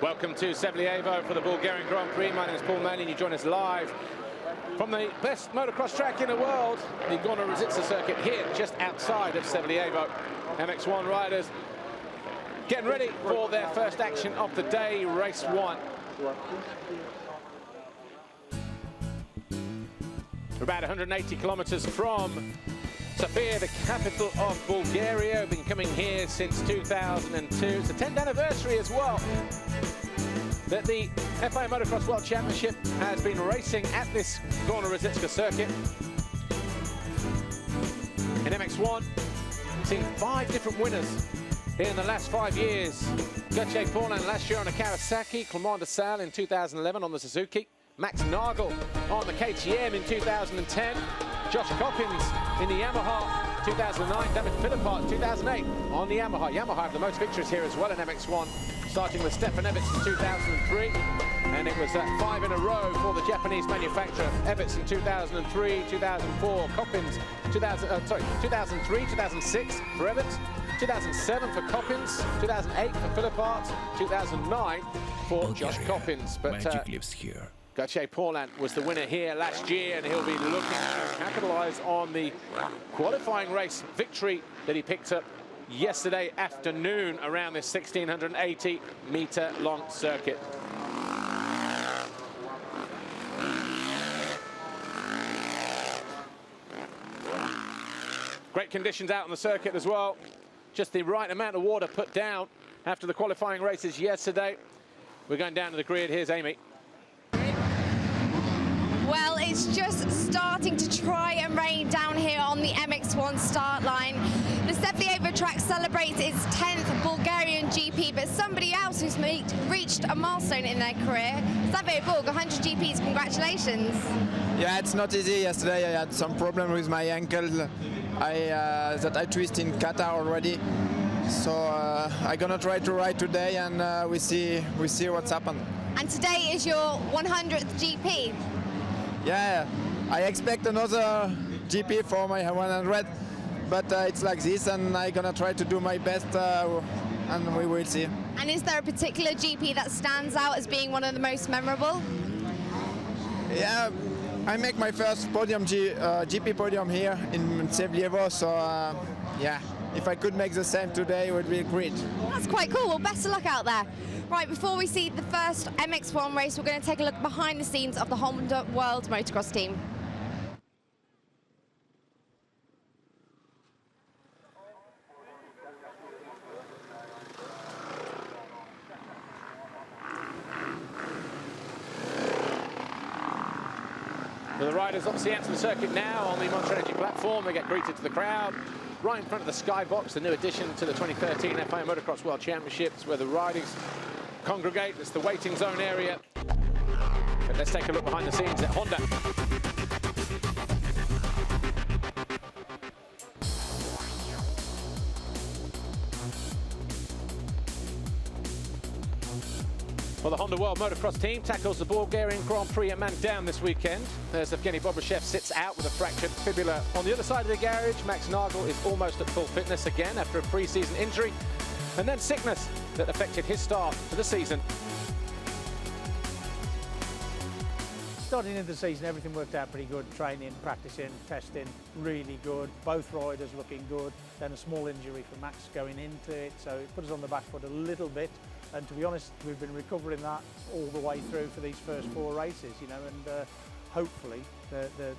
Welcome to Sevlievo for the Bulgarian Grand Prix. My name is Paul Manning. You join us live from the best motocross track in the world, the Gorno-Rositsa circuit here just outside of Sevlievo. MX1 riders getting ready for their first action of the day, race one. We're about 180 kilometers from Sofia, the capital of Bulgaria. We've been coming here since 2002. It's the 10th anniversary as well that the FIA Motocross World Championship has been racing at this Gorno-Rositsa circuit. In MX1, we've seen 5 different winners in the last 5 years. Gauthier Paulin last year on a Kawasaki, Clement de Salle in 2011 on the Suzuki, Max Nagel on the KTM in 2010, Josh Coppins in the Yamaha 2009, David Philippart 2008 on the Yamaha. Yamaha have the most victories here as well in MX1, starting with Stefan Evitz in 2003, and it was 5 in a row for the Japanese manufacturer. Evitz in 2003, 2004, Coppins 2003, 2006 for Evitz, 2007 for Coppins, 2008 for Philippart, 2009 for Bulgaria. Josh Coppins. But magic lives here. Gauthier Paulin was the winner here last year, and he'll be looking to capitalise on the qualifying race victory that he picked up yesterday afternoon around this 1,680-metre long circuit. Great conditions out on the circuit as well. Just the right amount of water put down after the qualifying races yesterday. We're going down to the grid. Here's Amy. Well, it's just starting to try and rain down here on the MX1 start line. The Sevlievo track celebrates its 10th Bulgarian GP, but somebody else who's reached a milestone in their career, Slavoj Bulg, 100 GPs, congratulations. Yeah, it's not easy. Yesterday I had some problem with my ankle that I twist in Qatar already. So I'm gonna try to ride today, and we see what's happened. And today is your 100th GP. Yeah, I expect another GP for my 100, but it's like this, and I'm gonna try to do my best, and we will see. And is there a particular GP that stands out as being one of the most memorable? Yeah, I make my first podium GP podium here in Sevlievo, so yeah, if I could make the same today, it would be great. That's quite cool. Well, best of luck out there. Right, before we see the first MX1 race, we're going to take a look behind the scenes of the Honda World Motocross team. Well, the riders obviously enter the circuit now on the Monster Energy platform. They get greeted to the crowd right in front of the Skybox, the new addition to the 2013 FIA Motocross World Championships, where the riders congregate. It's the waiting zone area. But let's take a look behind the scenes at Honda. Well, the Honda World Motocross team tackles the Bulgarian Grand Prix at Mandown this weekend. There's Evgeny Bobryshev sits out with a fractured fibula. On the other side of the garage, Max Nagel is almost at full fitness again after a pre-season injury, and then sickness that affected his start to the season. Starting into the season, everything worked out pretty good. Training, practicing, testing, really good. Both riders looking good. Then a small injury for Max going into it, so it put us on the back foot a little bit. And to be honest, we've been recovering that all the way through for these first 4 races, you know, and hopefully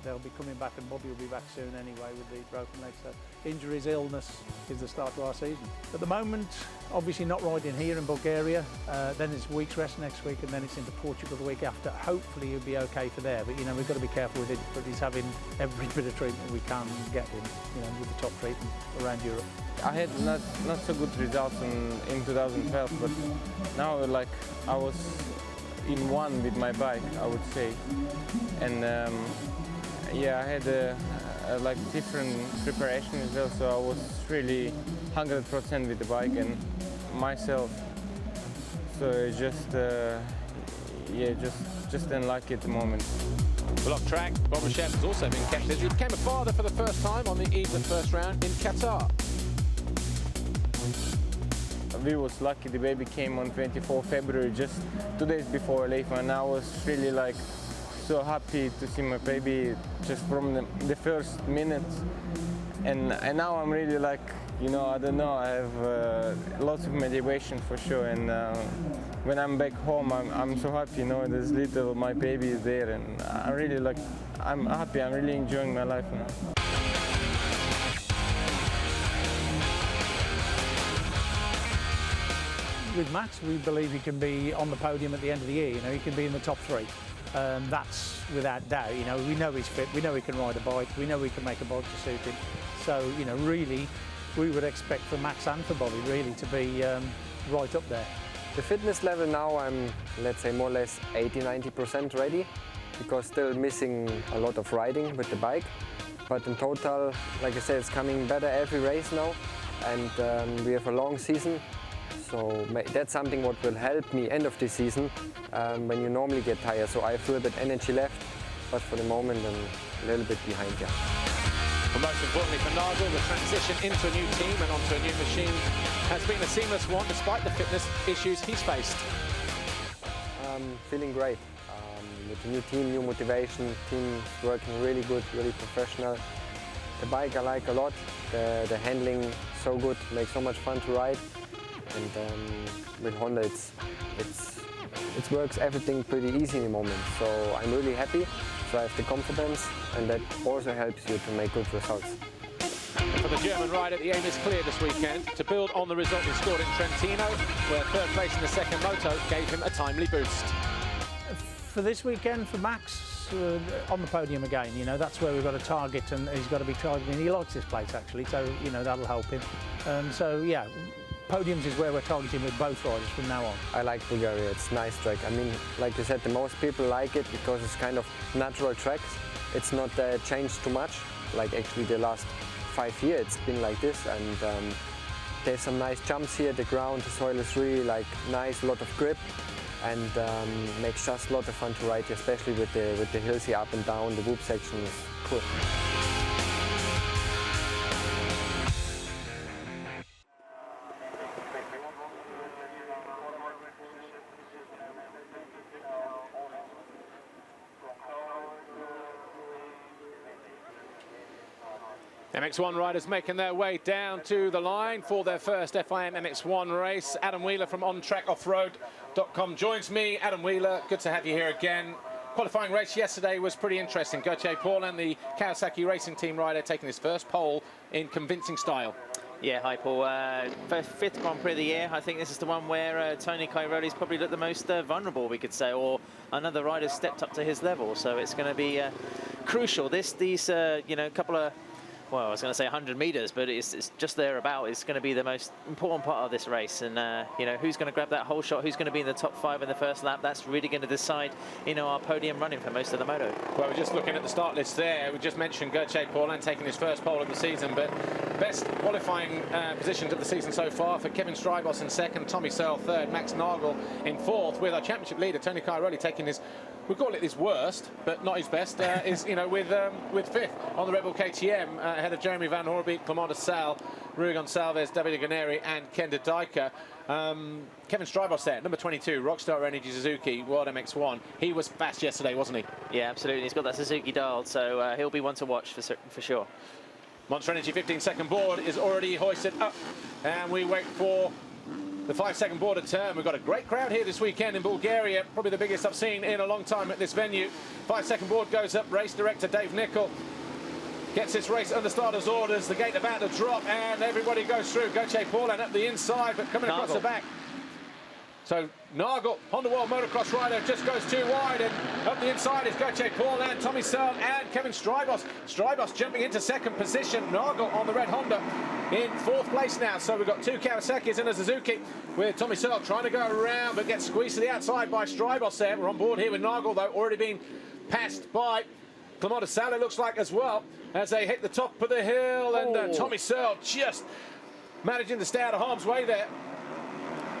they'll be coming back, and Bobby will be back soon anyway with the broken leg. So injuries, illness is the start to our season. At the moment, obviously not riding here in Bulgaria, then it's a week's rest next week, and then it's into Portugal the week after. Hopefully he'll be okay for there, but you know, we've got to be careful with it, but he's having every bit of treatment we can get him, you know, with the top treatment around Europe. I had not so good results in 2012, but now like I was in one with my bike, I would say, and yeah, I had like different preparation as well, so I was really 100% with the bike and myself. So it's just yeah, just unlucky at the moment. Well, off track, Bobryshev has also been kept busy. He became a father for the first time on the eve of the first round in Qatar. we was lucky. The baby came on 24 February, just 2 days before Leif, and I was really like so happy to see my baby just from the first minutes. And now I'm really like, you know, I don't know, I have lots of motivation for sure. And when I'm back home, I'm so happy, you know, there's little, my baby is there, and I really like, I'm happy, I'm really enjoying my life now. With Max, we believe he can be on the podium at the end of the year. You know, he can be in the top 3. That's without doubt. You know, we know he's fit. We know he can ride a bike. We know he can make a bike to suit him. So, you know, really, we would expect for Max and for Bobby really to be right up there. The fitness level now, I'm, let's say, more or less 80–90% ready, because still missing a lot of riding with the bike. But in total, like I said, it's coming better every race now, and we have a long season. So that's something what will help me end of the season when you normally get tired. So I feel a bit energy left, but for the moment I'm a little bit behind, yeah. But most importantly for Nagel, the transition into a new team and onto a new machine has been a seamless one despite the fitness issues he's faced. Feeling great. With the new team, new motivation, team working really good, really professional. The bike I like a lot, the handling so good, makes so much fun to ride. And with Honda it works everything pretty easy in the moment, so I'm really happy. So I have the confidence, and that also helps you to make good results. For the German rider, the aim is clear this weekend, to build on the result he scored in Trentino, where third place in the second moto gave him a timely boost. For this weekend, for Max, on the podium again, you know, that's where we've got to target, and he's got to be targeting. He likes this place actually, so you know that'll help him. So yeah, podiums is where we're targeting with both riders from now on. I like Bulgaria, it's a nice track. I mean, like you said, the most people like it because it's kind of natural tracks. It's not changed too much, like actually the last 5 years it's been like this, and there's some nice jumps here. The ground, the soil is really like nice, a lot of grip, and makes just a lot of fun to ride, especially with the hills here up and down. The whoop section is cool. MX1 riders making their way down to the line for their first FIM MX1 race. Adam Wheeler from OnTrackOffroad.com joins me. Adam Wheeler, good to have you here again. Qualifying race yesterday was pretty interesting. Gauthier Paulin, the Kawasaki Racing Team rider, taking his first pole in convincing style. Yeah, hi Paul. Fifth Grand Prix of the year. I think this is the one where Tony Cairoli's probably looked the most vulnerable, we could say, or another rider stepped up to his level. So it's going to be crucial. These you know, couple of, well, I was going to say 100 meters, but it's just thereabout. It's going to be the most important part of this race. And, you know, who's going to grab that whole shot? Who's going to be in the top 5 in the first lap? That's really going to decide, you know, our podium running for most of the moto. Well, we're just looking at the start list there. We just mentioned Gauthier Paulin taking his first pole of the season, but best qualifying positions of the season so far for Kevin Strybos in second, Tommy Searle third, Max Nagel in fourth, with our championship leader Tony Cairoli taking his, we call it his worst, but not his best, is, you know, with fifth on the Red Bull KTM, ahead of Jeremy Van Hoorbeek, Clement de Sal, Rui Gonçalves, Davide Ganeri and Ken de Dijker. Kevin Strybos there, number 22, Rockstar Energy Suzuki, World MX1. He was fast yesterday, wasn't he? Yeah, absolutely. He's got that Suzuki dialed, so he'll be one to watch for sure. Monster Energy 15-second board is already hoisted up, and we wait for the 5-second board to turn. We've got a great crowd here this weekend in Bulgaria, probably the biggest I've seen in a long time at this venue. 5-second board goes up, race director Dave Nicol gets this race under starter's orders. The gate about to drop, and everybody goes through. Gauthier Paulin up the inside, but coming across the back. So Nagel, Honda World Motocross rider, just goes too wide, and up the inside is Gauthier Paulin, Tommy Searle and Kevin Strybos. Strybos jumping into second position. Nagel on the red Honda in fourth place now. So we've got two Kawasaki's and a Suzuki, with Tommy Searle trying to go around but gets squeezed to the outside by Strybos there. We're on board here with Nagel, though, already been passed by Clement de Sal, it looks like, as well, as they hit the top of the hill, and Tommy Searle just managing to stay out of harm's way there.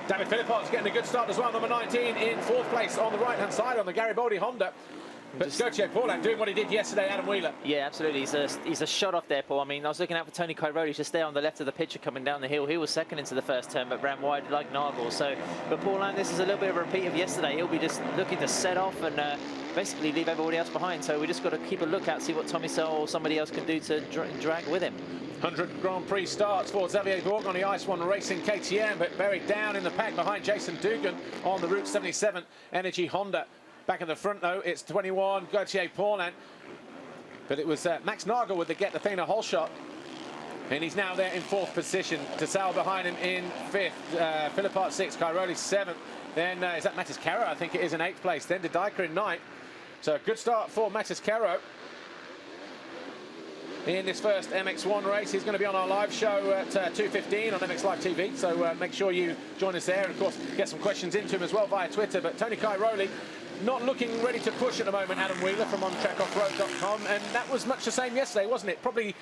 David Philippot's getting a good start as well, number 19 in fourth place on the right-hand side on the Garibaldi Honda. But Gauthier Paulin doing what he did yesterday, Adam Wheeler. Yeah, absolutely. He's a shot off there, Paul. I mean, I was looking out for Tony Cairoli just there on the left of the picture coming down the hill. He was second into the first turn, but ran wide like Nagel. So, but Paulin, this is a little bit of a repeat of yesterday. He'll be just looking to set off and basically leave everybody else behind. So we just got to keep a lookout, see what Tommy Searle or somebody else can do to drag with him. 100 Grand Prix starts for Xavier Bourg on the Ice One Racing KTM, but buried down in the pack behind Jason Dugan on the Route 77 Energy Honda. Back in the front, though, it's 21, Gauthier Paulin. But it was Max Nagel with the Get the Thing a whole shot. And he's now there in 4th position. DeSalle behind him in 5th. Philippart 6th, Cairoli 7th. Then is that Matis Caro? I think it is in 8th place. Then De Dijker in 9th. So a good start for Matis Caro in this first MX1 race. He's going to be on our live show at 2:15 on MX Live TV, so make sure you join us there, and of course get some questions into him as well via Twitter. But Tony Cairoli not looking ready to push at the moment, Adam Wheeler from ontrackoffroad.com, and that was much the same yesterday, wasn't it? Probably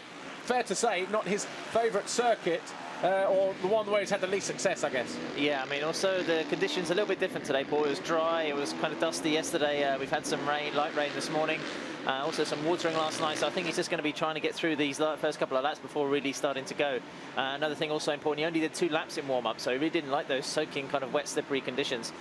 fair to say not his favourite circuit, or the one where he's had the least success, I guess. Yeah, I mean, also the conditions a little bit different today, Paul. It was dry, it was kind of dusty yesterday. We've had some rain, light rain this morning. Also some watering last night, so I think he's just going to be trying to get through these first couple of laps before really starting to go. Another thing also important, he only did 2 laps in warm-up, so he really didn't like those soaking kind of wet, slippery conditions.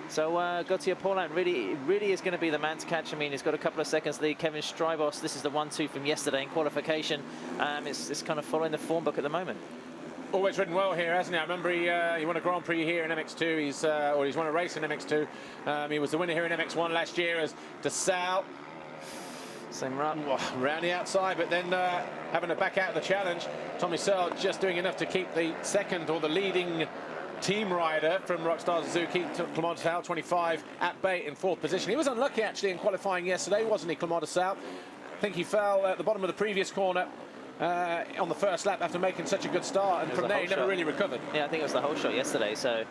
So Gauthier Paulin really is going to be the man to catch. I mean, he's got a couple of seconds lead. Kevin Strybos, this is the 1-2 from yesterday in qualification. It's kind of following the form book at the moment. Always ridden well here, hasn't he? I remember he won a Grand Prix here in MX2. He's won a race in MX2. He was the winner here in MX1 last year as DeSalle. Same run. Round the outside, but then having to back out of the challenge. Tommy Searle just doing enough to keep the second or the leading team rider from Rockstar Suzuki, Clement DeSalle, 25 at bay in 4th position. He was unlucky actually in qualifying yesterday, wasn't he, Clement DeSalle? I think he fell at the bottom of the previous corner on the first lap after making such a good start, and from there he never really recovered. Yeah, I think it was the whole shot yesterday. So,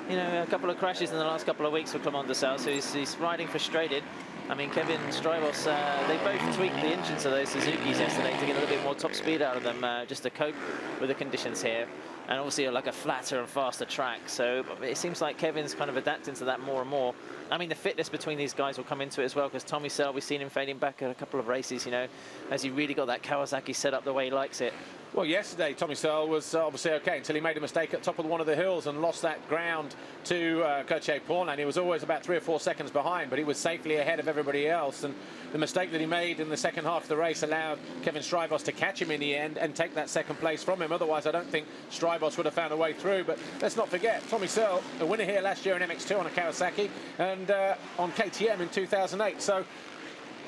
you know, a couple of crashes in the last couple of weeks for Clement DeSalle, so he's riding frustrated. I mean, Kevin Strybos, they both tweaked the engines of those Suzukis yesterday to get a little bit more top speed out of them, just to cope with the conditions here. And obviously like a flatter and faster track. So it seems like Kevin's kind of adapting to that more and more. I mean, the fitness between these guys will come into it as well, because Tommy Searle, we've seen him fading back at a couple of races, you know, as he really got that Kawasaki set up the way he likes it. Well, yesterday Tommy Searle was obviously okay until he made a mistake at top of one of the hills and lost that ground to Gauthier Paulin. He was always about 3 or 4 seconds behind, but he was safely ahead of everybody else. And the mistake that he made in the second half of the race allowed Kevin Strybos to catch him in the end and take that second place from him. Otherwise, I don't think Strybos would have found a way through. But let's not forget, Tommy Searle, a winner here last year in MX2 on a Kawasaki and on KTM in 2008. So.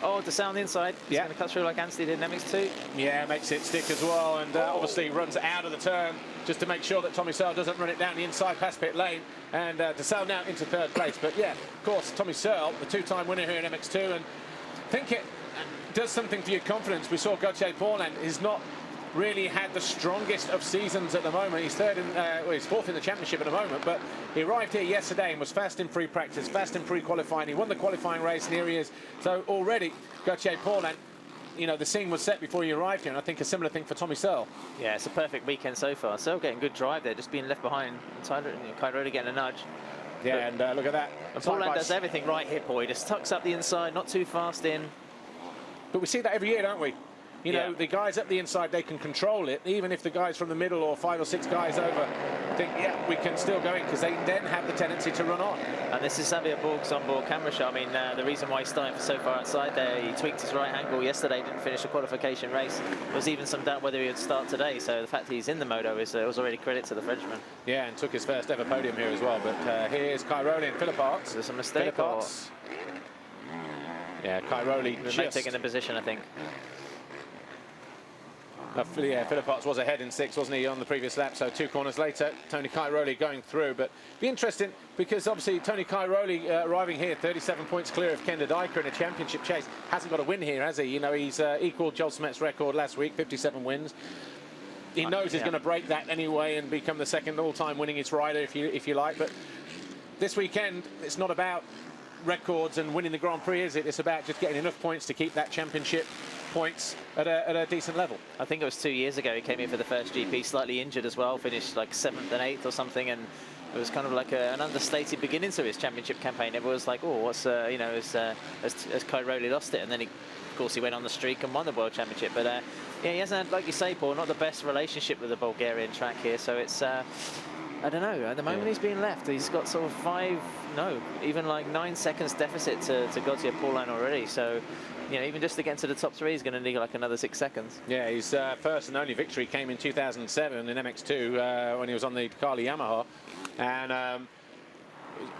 Oh, DeSalle on the inside. He's going to cut through like Anstey did in MX2. Yeah, makes it stick as well, and obviously runs out of the turn just to make sure that Tommy Searle doesn't run it down the inside past pit lane, and DeSalle now into 3rd place. But yeah, of course, Tommy Searle, the 2-time winner here in MX2, and I think it does something for your confidence. We saw Gauthier Paulin is not really had the strongest of seasons at the moment. He's he's 4th in the championship at the moment, but he arrived here yesterday and was fast in free practice, fast in pre-qualifying. He won the qualifying race, and here he is. So already, Gauthier Paulin, you know, the scene was set before he arrived here, and I think a similar thing for Tommy Searle. Yeah, it's a perfect weekend so far. Searle getting good drive there, just being left behind. Cairoli getting a nudge. Yeah, but, and look at that. And Paulin does everything right here, boy. Just tucks up the inside, not too fast in. But we see that every year, don't we? You know, the guys up the inside, they can control it, even if the guys from the middle or 5 or 6 guys over think, yeah, we can still go in, because they then have the tendency to run on. And this is Xavier Bourg's onboard camera shot. I mean, the reason why he's starting so far outside there, he tweaked his right angle yesterday, didn't finish a qualification race. There was even some doubt whether he would start today, so the fact that he's in the moto was already credit to the Frenchman. Yeah, and took his first ever podium here as well. But here's Cairoli and Philippart. There's a mistake. Yeah, Cairoli just taking the position, I think. Yeah, Philipparts was ahead in 6th, wasn't he, on the previous lap? So 2 corners later, Tony Cairoli going through. But be interesting, because obviously Tony Cairoli arriving here 37 points clear of Ken De Dijker in a championship chase. Hasn't got a win here, has he? You know, he's equalled Joel Smet's record last week, 57 wins. He knows he's going to break that anyway and become the 2nd all-time winningest rider, if you like. But this weekend, it's not about records and winning the Grand Prix, is it? It's about just getting enough points to keep that championship points at a decent level. I think it was 2 years ago he came in for the first GP, slightly injured as well, finished like 7th and 8th or something, and It was kind of like an understated beginning to his championship campaign. Everyone was like, oh, what's, you know, as Cairoli lost it. And then, of course, he went on the streak and won the World Championship. But, yeah, he hasn't had, like you say, Paul, not the best relationship with the Bulgarian track here. So it's, I don't know, at the moment he's being left. He's got sort of even like 9 seconds deficit to Gauthier Paulin already. So, you know, even just to get into the top 3, he's going to need like another 6 seconds. Yeah, his first and only victory came in 2007 in MX2 when he was on the Carly Yamaha. And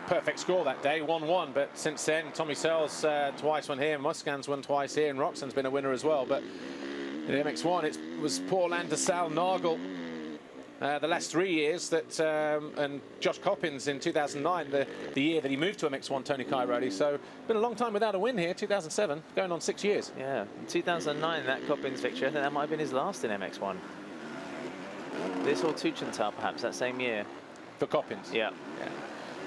perfect score that day, 1-1. But since then, Tommy Searle's twice won here, Muscan's won twice here, and Roxon's been a winner as well. But in MX1, it was Paulin, de Salle, Nagel. The last 3 years that, and Josh Coppins in 2009, the year that he moved to MX1, Tony Cairoli. So been a long time without a win here, 2007, going on 6 years. Yeah, in 2009, that Coppins victory, I think that might have been his last in MX1. This or Tuchenthal, perhaps, that same year. For Coppins? Yeah.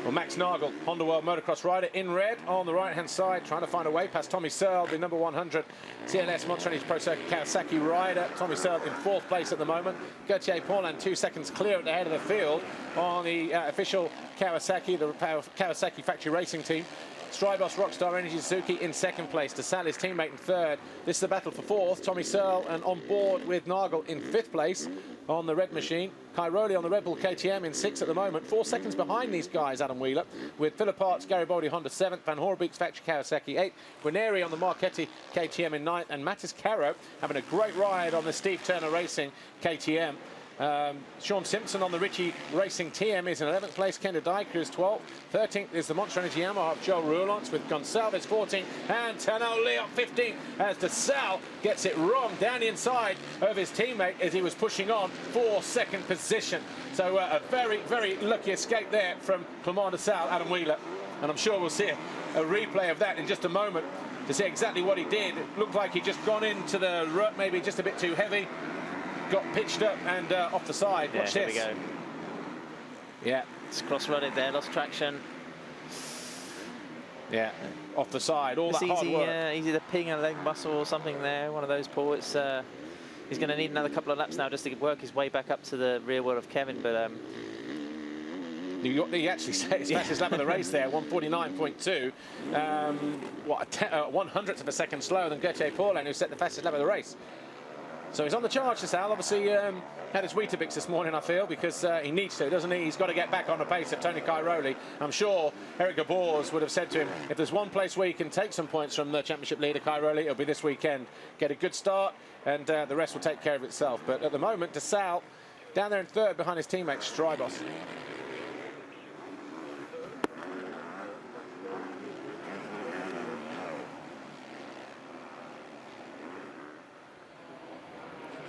Well, Max Nagel, Honda World Motocross rider, in red on the right-hand side, trying to find a way past Tommy Searle, the number 100 CLS Montrenish Pro Circuit Kawasaki rider. Tommy Searle in 4th place at the moment. Gauthier Paulin 2 seconds clear at the head of the field on the official Kawasaki, the Kawasaki factory racing team. Strybos Rockstar Energy Suzuki in 2nd place. De Salle, his teammate, in 3rd. This is the battle for 4th. Tommy Searle and on board with Nagel in 5th place on the red machine. Cairoli on the Red Bull KTM in 6th at the moment. 4 seconds behind these guys, Adam Wheeler, with Philip Arts, Garibaldi Honda 7th, Van Horbeek's factory Kawasaki 8th, Guarneri on the Marchetti KTM in 9th, and Mattis Caro having a great ride on the Steve Turner Racing KTM. Sean Simpson on the Ritchie Racing TM is in 11th place. Kenda Dyker is 12th. 13th is the Monster Energy Yamaha of Joe Roulance with Gonçalves 14th and Tano Leop 15th as de Salle gets it wrong down the inside of his teammate as he was pushing on for 2nd position. So a very, very lucky escape there from Clement de Salle, Adam Wheeler. And I'm sure we'll see a replay of that in just a moment to see exactly what he did. It looked like he'd just gone into the rut, maybe just a bit too heavy. Got pitched up and off the side. Yeah, Watch here this. we go. Yeah. It's cross-rutted there, lost traction. Yeah, off the side, all that hard work. Easy to ping a leg muscle or something there, one of those, Paul. It's, he's going to need another couple of laps now just to work his way back up to the rear wheel of Kevin, but... He actually said his fastest lap of the race there, 149.2. What, 1/100th of a second slower than Gauthier Paulin, who set the fastest lap of the race. So he's on the charge, de Salle. Obviously had his Weetabix this morning, I feel, because he needs to, doesn't he? He's got to get back on the pace of Tony Cairoli. I'm sure Eric Gabors would have said to him, if there's one place where you can take some points from the championship leader, Cairoli, it'll be this weekend. Get a good start, and the rest will take care of itself. But at the moment, de Salle down there in 3rd behind his teammate, Strybos.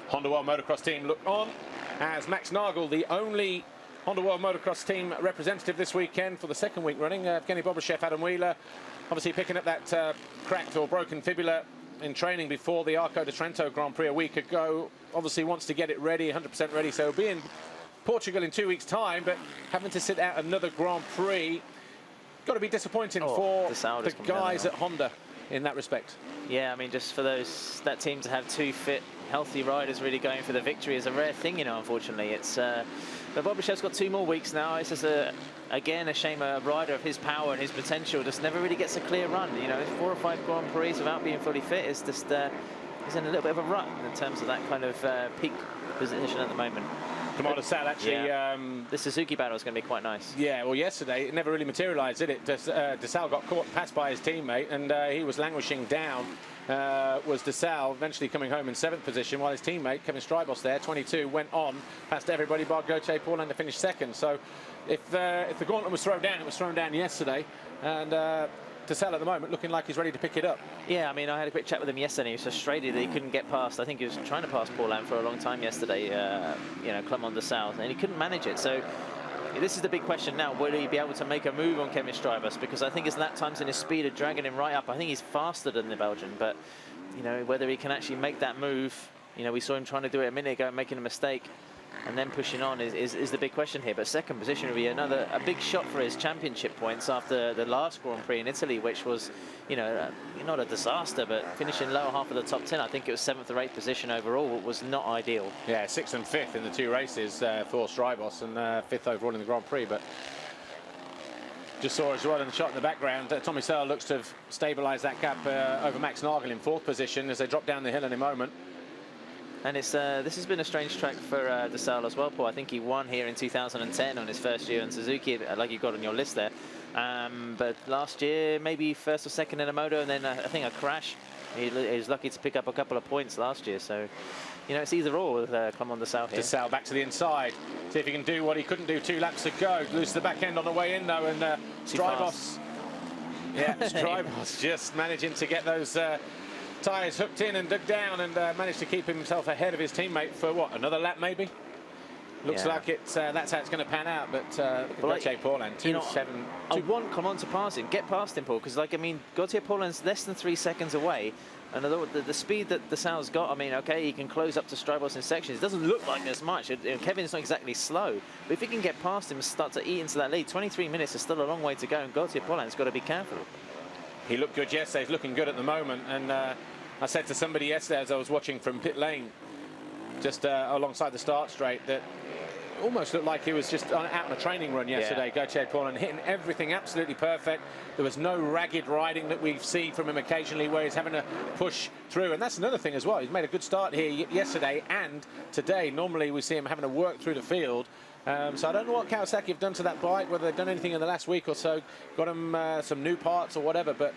Honda World Motocross team look on as Max Nagel, the only Honda World Motocross team representative this weekend for the 2nd week running. Evgeny Bobryshev, Adam Wheeler, obviously picking up that cracked or broken fibula in training before the Arco de Trento Grand Prix a week ago. Obviously wants to get it ready, 100% ready, so he'll be in Portugal in 2 weeks' time, but having to sit out another Grand Prix, got to be disappointing for the guys at Honda in that respect. Yeah, I mean, just for that team to have 2 fit, healthy riders really going for the victory is a rare thing, you know, unfortunately. It's but Bobrishev's got 2 more weeks now. It's just again a shame a rider of his power and his potential just never really gets a clear run. You know, 4 or 5 Grand Prix without being fully fit is just he's in a little bit of a rut in terms of that kind of peak position at the moment. Clement de Salle actually. The Suzuki battle is going to be quite nice. Yeah, well, yesterday it never really materialised, did it? De Salle got passed by his teammate, and he was languishing down. Was de Salle eventually coming home in 7th position, while his teammate Kevin Strybos there, 22, went on past everybody bar Gauthier Paulin to finish 2nd. So if the gauntlet was thrown down, it was thrown down yesterday, and de Salle at the moment looking like he's ready to pick it up. Yeah, I mean, I had a quick chat with him yesterday. He was frustrated that he couldn't get past. I think he was trying to pass Paulin for a long time yesterday. You know, Clement de Salle, and he couldn't manage it. So this is the big question now. Will he be able to make a move on Kevin Strybos? Because I think his lap times and his speed are dragging him right up. I think he's faster than the Belgian, but you know, whether he can actually make that move. You know, we saw him trying to do it a minute ago, making a mistake. and then pushing on is the big question here. But second position would be a big shot for his championship points after the last Grand Prix in Italy, which was, you know, not a disaster, but finishing lower half of the top 10. I think it was 7th or 8th position overall, was not ideal. Yeah, 6th and 5th in the 2 races for Strybos, and 5th overall in the Grand Prix. But just saw as well in the shot in the background, Tommy Searle looks to have stabilised that gap over Max Nagel in 4th position as they drop down the hill in a moment. And it's this has been a strange track for De Salle as well, Paul. I think he won here in 2010 on his first year in Suzuki, like you got on your list there. But last year, maybe 1st or 2nd in a moto, and then I think a crash. He was lucky to pick up a couple of points last year. So, you know, it's either or with Clement de Salle here. De Salle back to the inside. See if he can do what he couldn't do 2 laps ago. Loses the back end on the way in, though, and Strybos. Yeah, Strybos just managing to get those tyres hooked in and dug down, and managed to keep himself ahead of his teammate for what, another lap maybe? Looks like it's that's how it's going to pan out. But Gauthier Paulin, 2.7. I want Clement to pass him, get past him, Paul, because like, I mean, Gauthier Paulin's less than 3 seconds away, and the speed that De Salle's got, I mean, okay, he can close up to Strybos in sections. It doesn't look like there's much. Kevin's not exactly slow, but if he can get past him and start to eat into that lead, 23 minutes is still a long way to go, and Gauthier Paulin's got to be careful. He looked good yesterday. He's looking good at the moment, and I said to somebody yesterday as I was watching from pit lane, just alongside the start straight, that almost looked like he was just out on a training run yesterday. Yeah. Gauthier Paulin hitting everything absolutely perfect. There was no ragged riding that we've seen from him occasionally where he's having to push through, and that's another thing as well. He's made a good start here yesterday and today. Normally we see him having to work through the field. So I don't know what Kawasaki have done to that bike, whether they've done anything in the last week or so, got him some new parts or whatever, but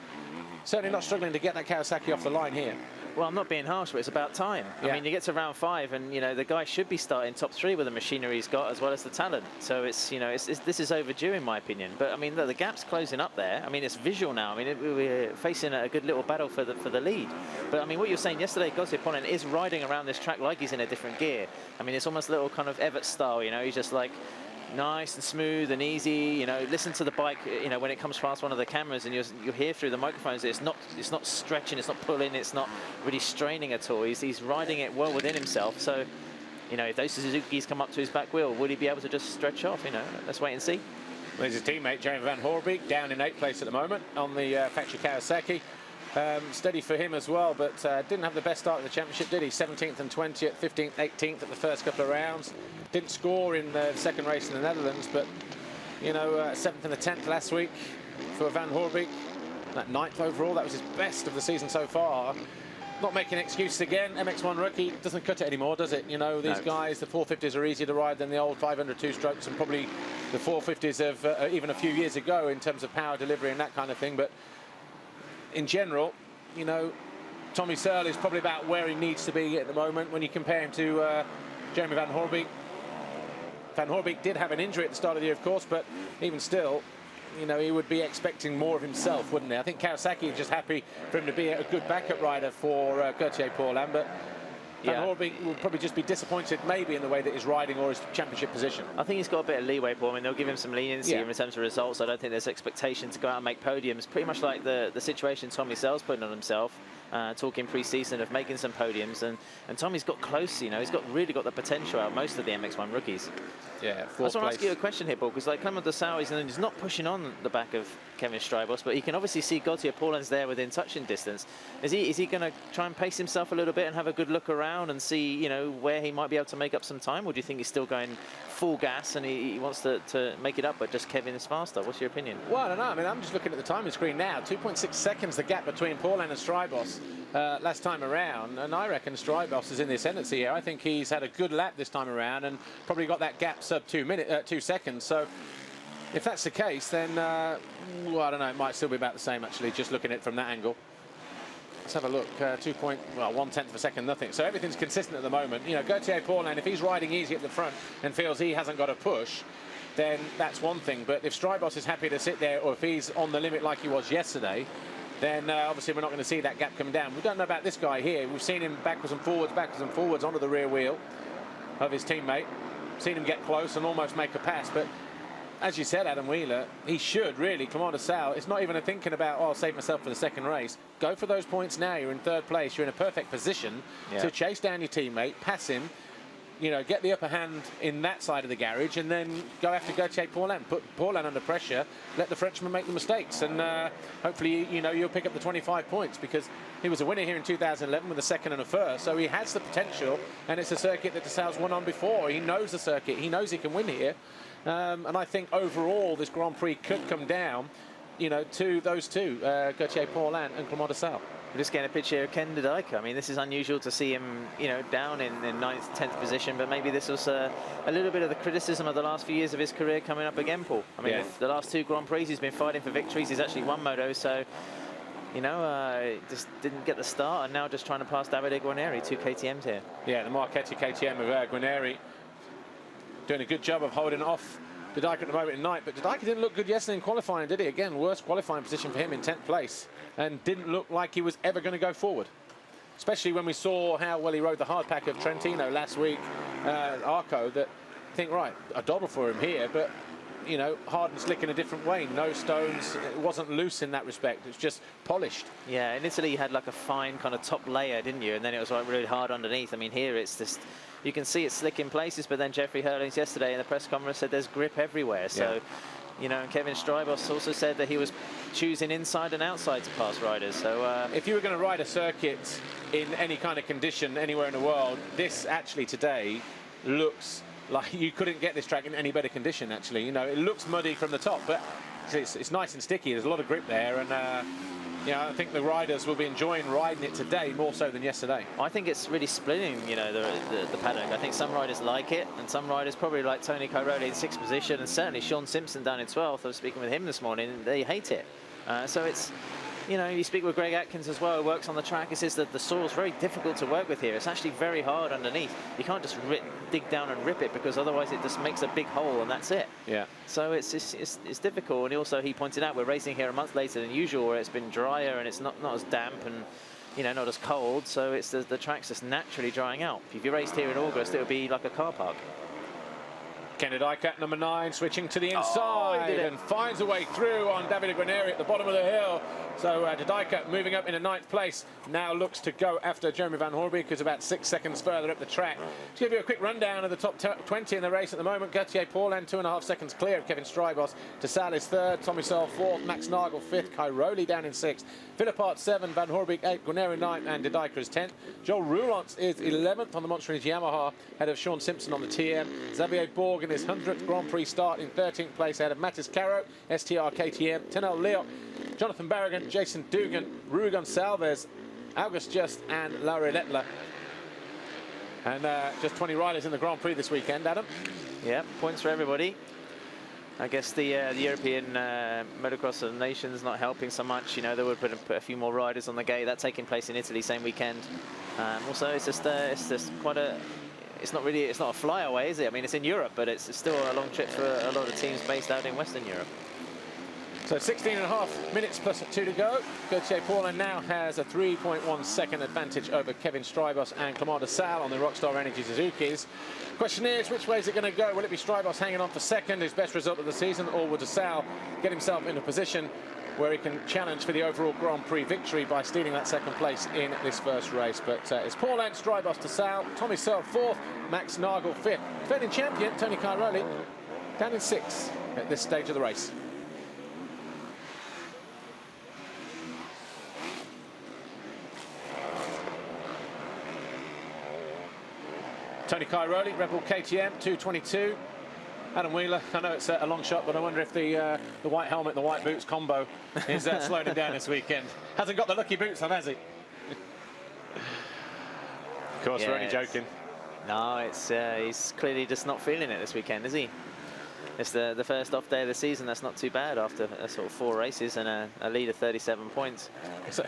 certainly not struggling to get that Kawasaki off the line here. Well, I'm not being harsh, but it's about time. Yeah. I mean, you get to round 5, and you know the guy should be starting top 3 with the machinery he's got as well as the talent. So it's, you know, this is overdue in my opinion. But I mean, the gap's closing up there. I mean, it's visual now. I mean, we're facing a good little battle for the lead. But I mean, what you were saying yesterday, Gauthier Paulin is riding around this track like he's in a different gear. I mean, it's almost a little kind of Everett style. You know, he's just like nice and smooth and easy. You know, listen to the bike, you know, when it comes past one of the cameras, and you hear through the microphones it's not stretching, it's not pulling, it's not really straining at all. He's riding it well within himself. So, you know, if those Suzukis come up to his back wheel, would he be able to just stretch off? You know, let's wait and see. There's his teammate Jeremy Van Hoorbeek down in 8th place at the moment on the factory Kawasaki. Steady for him as well, but didn't have the best start of the championship, did he? 17th and 20th, 15th, 18th at the first couple of rounds. Didn't score in the second race in the Netherlands, but, you know, 7th and the 10th last week for Van Hoorbeek. That 9th overall, that was his best of the season so far. Not making excuses again. MX1 rookie doesn't cut it anymore, does it? You know, these guys, the 450s are easier to ride than the old 500 two-strokes, and probably the 450s of even a few years ago in terms of power delivery and that kind of thing. But in general, you know, Tommy Searle is probably about where he needs to be at the moment when you compare him to Jeremy Van Hoorbeek. Van Hoorbeek did have an injury at the start of the year, of course, but even still, you know, he would be expecting more of himself, wouldn't he? I think Kawasaki is just happy for him to be a good backup rider for Gauthier Paulin, but Van Hoorbeek will probably just be disappointed maybe in the way that he's riding or his championship position. I think he's got a bit of leeway, Paul. I mean, they'll give him some leniency in terms of results. I don't think there's expectation to go out and make podiums. Pretty much like the situation Tommy Searle's putting on himself, talking pre-season of making some podiums, and Tommy's got close, you know, he's really got the potential out of most of the MX1 rookies. Yeah, I just want to ask you a question here, Paul, because like Clement de Salle, he's not pushing on the back of Kevin Strybos, but he can obviously see Gauthier Paulin's there within touching distance. Is he going to try and pace himself a little bit and have a good look around and see, you know, where he might be able to make up some time? Or do you think he's still going full gas and he wants to make it up, but just Kevin is faster? What's your opinion? Well, I don't know. I mean, I'm just looking at the timing screen now. 2.6 seconds the gap between Paulin and Strybos last time around, and I reckon Strybos is in the ascendancy here. I think he's had a good lap this time around and probably got that gap sub 2 seconds. So if that's the case, then well, I don't know, it might still be about the same actually, just looking at it from that angle. Let's have a look. 1/10 of a second, nothing. So everything's consistent at the moment. You know, Gauthier Paulin, if he's riding easy at the front and feels he hasn't got a push, then that's one thing. But if Strybos is happy to sit there, or if he's on the limit like he was yesterday, then obviously we're not going to see that gap come down. We don't know about this guy here. We've seen him backwards and forwards onto the rear wheel of his teammate. Seen him get close and almost make a pass. But as you said, Adam Wheeler, he should really, Clement de Salle, it's not even a thinking about, oh, I'll save myself for the second race. Go for those points now. You're in 3rd place. You're in a perfect position to chase down your teammate, pass him, you know, get the upper hand in that side of the garage and then go after Gauthier Paulin, put Paulin under pressure, let the Frenchman make the mistakes, and hopefully, you know, you'll pick up the 25 points, because he was a winner here in 2011 with a second and a first, so he has the potential, and it's a circuit that DeSaille's won on before. He knows the circuit, he knows he can win here, and I think overall this Grand Prix could come down, you know, to those two, Gauthier Paulin and Clément DeSaille. We're just getting a picture of Ken de Dijk. I mean, this is unusual to see him, you know, down in 9th, 10th position, but maybe this was a little bit of the criticism of the last few years of his career coming up again, Paul. I mean, the last 2 Grand Prix, he's been fighting for victories. He's actually won moto, so, you know, just didn't get the start, and now just trying to pass Davide Guarneri, 2 KTMs here. Yeah, the Marchetti KTM of Guarneri doing a good job of holding off de Dijk at the moment in 9th, but de Dijk didn't look good yesterday in qualifying, did he? Again, worst qualifying position for him in 10th place, and didn't look like he was ever going to go forward. Especially when we saw how well he rode the hard pack of Trentino last week, Arco, that think, right, a double for him here, but, you know, hard and slick in a different way. No stones, it wasn't loose in that respect, it's just polished. Yeah, in Italy you had like a fine kind of top layer, didn't you? And then it was like really hard underneath. I mean, here it's just, you can see it's slick in places, but then Jeffrey Hurlings yesterday in the press conference said there's grip everywhere. So, you know, and Kevin Strybos also said that he was choosing inside and outside to pass riders. So if you were going to ride a circuit in any kind of condition anywhere in the world, this actually today looks like you couldn't get this track in any better condition, actually. You know, it looks muddy from the top, but it's nice and sticky. There's a lot of grip there, and you know, I think the riders will be enjoying riding it today more so than yesterday. I think it's really splitting, you know, the paddock. I think some riders like it, and some riders probably like Tony Cairoli in 6th position, and certainly Sean Simpson down in 12th. I was speaking with him this morning, they hate it. So it's, you know, you speak with Greg Atkins as well, who works on the track. He says that the soil's very difficult to work with here. It's actually very hard underneath. You can't just dig down and rip it, because otherwise it just makes a big hole and that's it. Yeah. So it's difficult. And also he pointed out we're racing here a month later than usual, where it's been drier and it's not as damp and, you know, not as cold. So it's the track's just naturally drying out. If you raced here in August, it would be like a car park. Ken de Dijk at number 9, switching to the inside, and finds a way through on Davide Guarneri at the bottom of the hill. So de Dijk moving up into 9th place, now looks to go after Jeremy Van Hoorbeek, who's about 6 seconds further up the track. To give you a quick rundown of the top 20 in the race at the moment, Gauthier Paulin 2.5 seconds clear of Kevin Strybos. DeSalle is 3rd, Tommy Searle 4th, Max Nagel 5th, Cairoli down in 6th, Philippart 7th, Van Hoorbeek 8th, Guarneri 9th, and de Dijk is 10th. Joel Roulance is 11th on the Monster Energy Yamaha, ahead of Sean Simpson on the TM. Xavier Borg in his 100th Grand Prix start in 13th place, ahead of Matis Caro, STR KTM, Tenel Leoc, Jonathan Barragan, Jason Dugan, Rui Gonçalves, August Just, and Lauri Lettler. And just 20 riders in the Grand Prix this weekend, Adam. Yeah, points for everybody. I guess the European Motocross of the Nations not helping so much. You know, they would put a few more riders on the gate. That's taking place in Italy same weekend. Also, it's just quite a. It's not a flyaway, is it? I mean, it's in Europe, but it's still a long trip for a lot of teams based out in Western Europe. So 16.5 minutes plus 2 to go. Gauthier Paulin now has a 3.1 second advantage over Kevin Strybos and Clément DeSalle on the Rockstar Energy Suzukis. Question is, which way is it going to go? Will it be Strybos hanging on for second, his best result of the season, or will DeSalle get himself in a position where he can challenge for the overall Grand Prix victory by stealing that second place in this first race? But it's Paulin, Strybos, DeSalle, Tommy Searle 4th, Max Nagel 5th. Defending champion, Tony Cairoli, down in 6th at this stage of the race. Tony Cairoli, Red Bull KTM, 222. Adam Wheeler, I know it's a long shot, but I wonder if the white helmet and the white boots combo is slowing him down this weekend. Hasn't got the lucky boots on, has he? Of course, we're only joking. No, it's he's clearly just not feeling it this weekend, is he? It's the first off day of the season. That's not too bad after a sort of 4 races and a lead of 37 points. So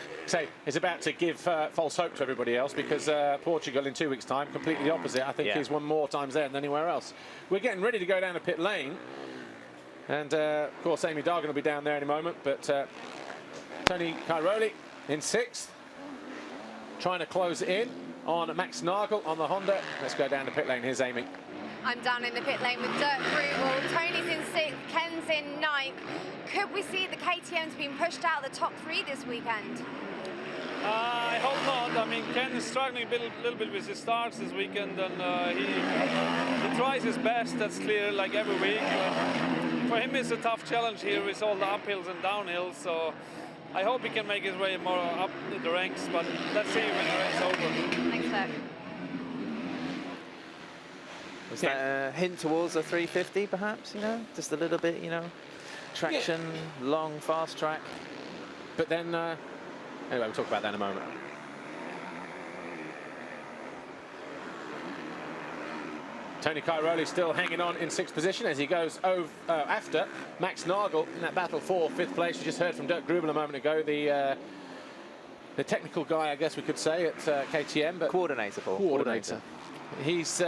it's about to give false hope to everybody else, because Portugal in 2 weeks' time, completely the opposite. I think he's won more times there than anywhere else. We're getting ready to go down to pit lane. And, of course, Amy Dargan will be down there in a moment. But Tony Cairoli in 6th, trying to close it in on Max Nagel on the Honda. Let's go down to pit lane. Here's Amy. I'm down in the pit lane with Dirk Grewal. Tony's in 6th, Ken's in 9th. Could we see the KTMs being pushed out of the top 3 this weekend? I hope not. I mean, Ken is struggling a little bit with his starts this weekend, and he tries his best, that's clear, like every week. But for him, it's a tough challenge here with all the uphills and downhills, so I hope he can make his way more up the ranks, but let's see when the race over. Thanks, Doug. Was that a hint towards a 350, perhaps, you know? Just a little bit, you know? Traction, long, fast track. But then, anyway, we'll talk about that in a moment. Tony Cairoli still hanging on in 6th position as he goes after Max Nagel in that battle for 5th place. You just heard from Dirk Grubel a moment ago, the technical guy, I guess we could say, at KTM. But Coordinator, Paul. Coordinator. He's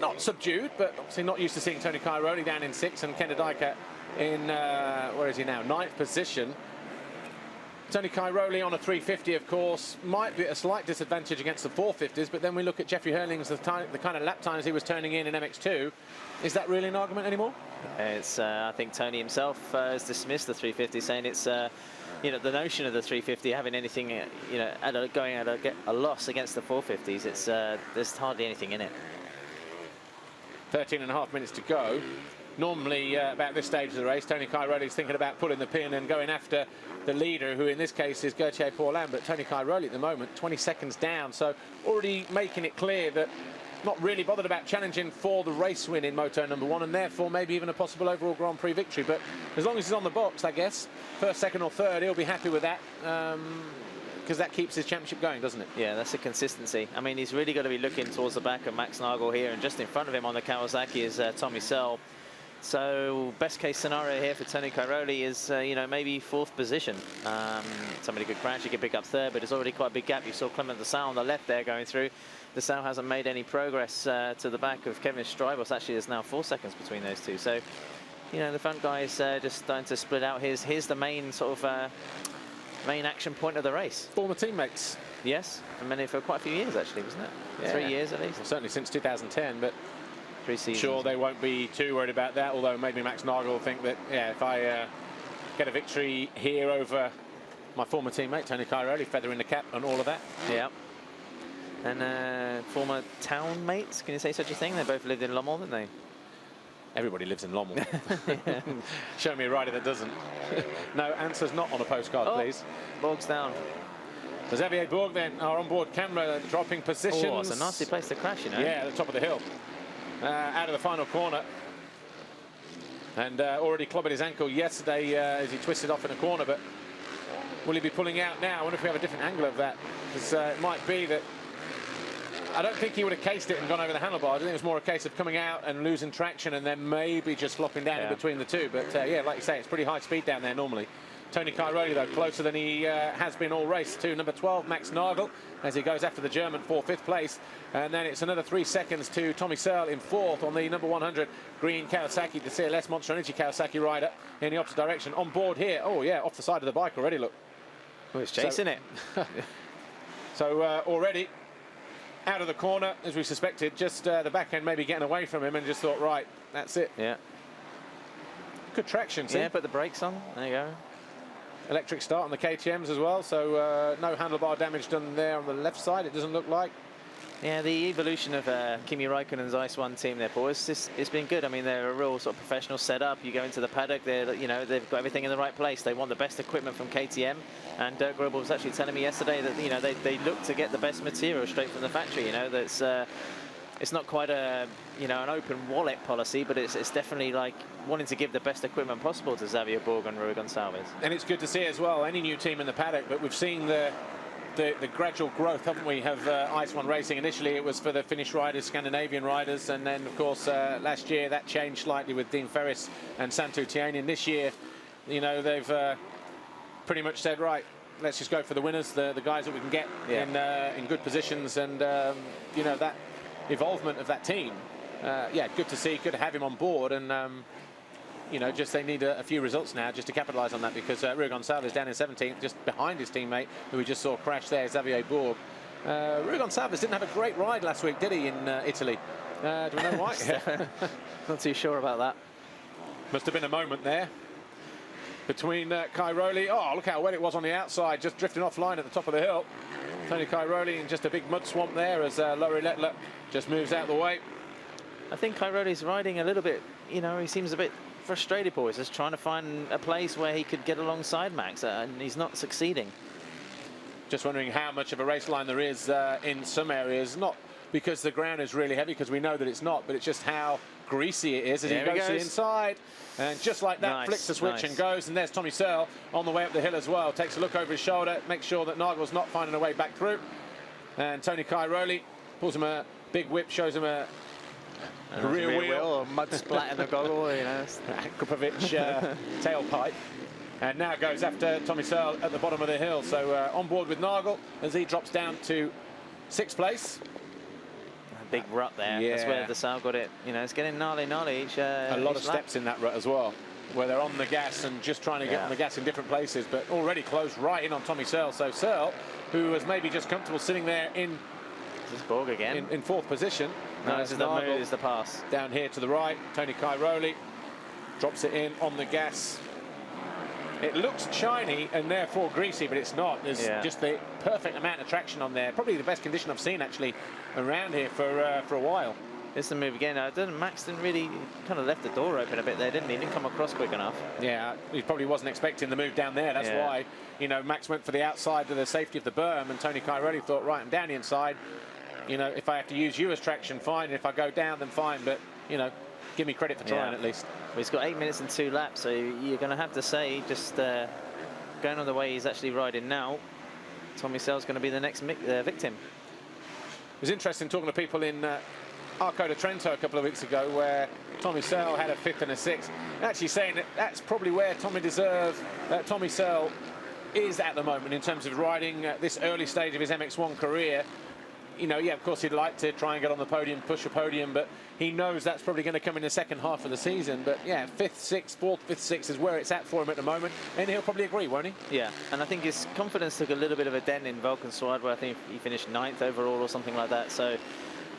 not subdued, but obviously not used to seeing Tony Cairoli down in 6th and Ken Dyker in, where is he now, 9th position. Tony Cairoli on a 350, of course, might be at a slight disadvantage against the 450s, but then we look at Jeffrey Hurling's, the kind of lap times he was turning in MX2. Is that really an argument anymore? It's, I think Tony himself has dismissed the 350, saying it's, you know, the notion of the 350 having anything, you know, going at a loss against the 450s, it's, there's hardly anything in it. 13.5 minutes to go. Normally, about this stage of the race, Tony Cairoli is thinking about pulling the pin and going after the leader, who in this case is Gauthier Paulin, but Tony Cairoli at the moment 20 seconds down, so already making it clear that not really bothered about challenging for the race win in Moto number 1, and therefore maybe even a possible overall Grand Prix victory. But as long as he's on the box, I guess, 1st, 2nd or 3rd, he'll be happy with that, because that keeps his championship going, doesn't it? Yeah, that's a consistency. I mean, he's really got to be looking towards the back of Max Nagel here, and just in front of him on the Kawasaki is Tommy Searle. So best case scenario here for Tony Cairoli is, you know, maybe 4th position. Somebody could crash, he could pick up 3rd, but it's already quite a big gap. You saw Clement Dessau on the left there going through. Dessau hasn't made any progress to the back of Kevin Strybos. Actually, there's now 4 seconds between those two. So, you know, the front guy is just starting to split out. Here's the main sort of main action point of the race. Former teammates. Yes, for quite a few years actually, wasn't it? Yeah. 3 years at least. Well, certainly since 2010, but 3 seasons. Sure, they won't be too worried about that, although maybe Max Nagel will think that, yeah, if I get a victory here over my former teammate, Tony Cairoli, feather in the cap and all of that. Yeah. And former town mates, can you say such a thing? They both lived in Lommel, didn't they? Everybody lives in Lommel. Show me a rider that doesn't. No, answer's not on a postcard, please. Borg's down. So Xavier Borg then, our onboard camera, dropping positions. Oh, it's a nasty place to crash, you know. Yeah, at the top of the hill. Out of the final corner, and already clobbered his ankle yesterday as he twisted off in a corner, but will he be pulling out now? I wonder if we have a different angle of that, because it might be that, I don't think he would have cased it and gone over the handlebars. I think it was more a case of coming out and losing traction and then maybe just flopping down in between the two, but yeah, like you say, it's pretty high speed down there normally. Tony Cairoli, though, closer than he has been all race to number 12, Max Nagel, as he goes after the German for 5th place. And then it's another 3 seconds to Tommy Searle in 4th on the number 100 green Kawasaki, the CLS Monster Energy Kawasaki rider in the opposite direction. On board here, oh yeah, off the side of the bike already, look. Oh, it's chasing it. So already out of the corner, as we suspected, just the back end maybe getting away from him and just thought, right, that's it. Yeah. Good traction, see? Yeah, put the brakes on, there you go. Electric start on the KTMs as well, so no handlebar damage done there on the left side, it doesn't look like. Yeah, the evolution of Kimi Räikkönen's Ice One team there, Paul, it's been good. I mean, they're a real sort of professional setup. You go into the paddock, you know, they've got everything in the right place. They want the best equipment from KTM, and Dirk Grubel was actually telling me yesterday that, you know, they look to get the best material straight from the factory. You know, that's it's not quite a, you know, an open wallet policy, but it's definitely like wanting to give the best equipment possible to Xavier Borg and Rui Gonçalves. And it's good to see as well, any new team in the paddock, but we've seen the gradual growth, haven't we, of Ice One Racing. Initially it was for the Finnish riders, Scandinavian riders, and then of course last year that changed slightly with Dean Ferris and Santu Tiainen. This year, you know, they've pretty much said, right, let's just go for the winners, the guys that we can get in good positions, and you know, that evolvement of that team. Yeah, good to see, good to have him on board, and you know, just they need a few results now just to capitalise on that, because Rui Gonçalves down in 17th, just behind his teammate who we just saw crash there, Xavier Borg. Rui Gonçalves didn't have a great ride last week, did he, in Italy? Do we know why? Not too sure about that. Must have been a moment there. between Cairoli. Oh, look how wet it was on the outside, just drifting offline at the top of the hill. Tony Cairoli in just a big mud swamp there as Laurie Lettler just moves out of the way. I think Cairoli's riding a little bit, you know, he seems a bit frustrated, boys, just trying to find a place where he could get alongside Max, and he's not succeeding. Just wondering how much of a race line there is in some areas, not because the ground is really heavy, because we know that it's not, but it's just how greasy it is as he goes to the inside. And just like that, flicks the switch and goes. And there's Tommy Searle on the way up the hill as well. Takes a look over his shoulder, makes sure that Nagel's not finding a way back through. And Tony Cairoli pulls him a big whip, shows him a rear wheel. Or mud splat in the goggle, you know. Kupovic tailpipe. And now goes after Tommy Searle at the bottom of the hill. So on board with Nagel as he drops down to 6th place. Big rut there. Yeah. That's where the Searle got it. You know, it's getting gnarly each a lot of steps in that rut as well, where they're on the gas and just trying to get on the gas in different places, but already closed right in on Tommy Searle. So Searle, who was maybe just comfortable sitting there in Borg again in 4th position. No, this is the pass. Down here to the right, Tony Cairoli drops it in on the gas. It looks shiny and therefore greasy, but it's not. There's just the perfect amount of traction on there. Probably the best condition I've seen actually around here for a while. It's the move again. Max didn't really, kind of left the door open a bit there, didn't he? He didn't come across quick enough. Yeah, he probably wasn't expecting the move down there. That's why, you know, Max went for the outside to the safety of the berm, and Tony Cairoli thought, right, I'm down the inside. You know, if I have to use you as traction, fine. And if I go down, then fine. But, you know, give me credit for trying at least. Well, he's got 8 minutes and 2 laps, so you're going to have to say, just going on the way he's actually riding now, Tommy Searle's going to be the next victim. It was interesting talking to people in Arco de Trento a couple of weeks ago, where Tommy Searle had a 5th and a 6th. Actually saying that that's probably where Tommy Searle is at the moment in terms of riding at this early stage of his MX1 career. You know, yeah, of course he'd like to try and get on the podium, push a podium, but he knows that's probably going to come in the second half of the season. But yeah, 5th, 6th, 4th, 5th, 6th is where it's at for him at the moment, and he'll probably agree, won't he? Yeah, and I think his confidence took a little bit of a dent in Valkenswaard, where I think he finished 9th overall or something like that. So,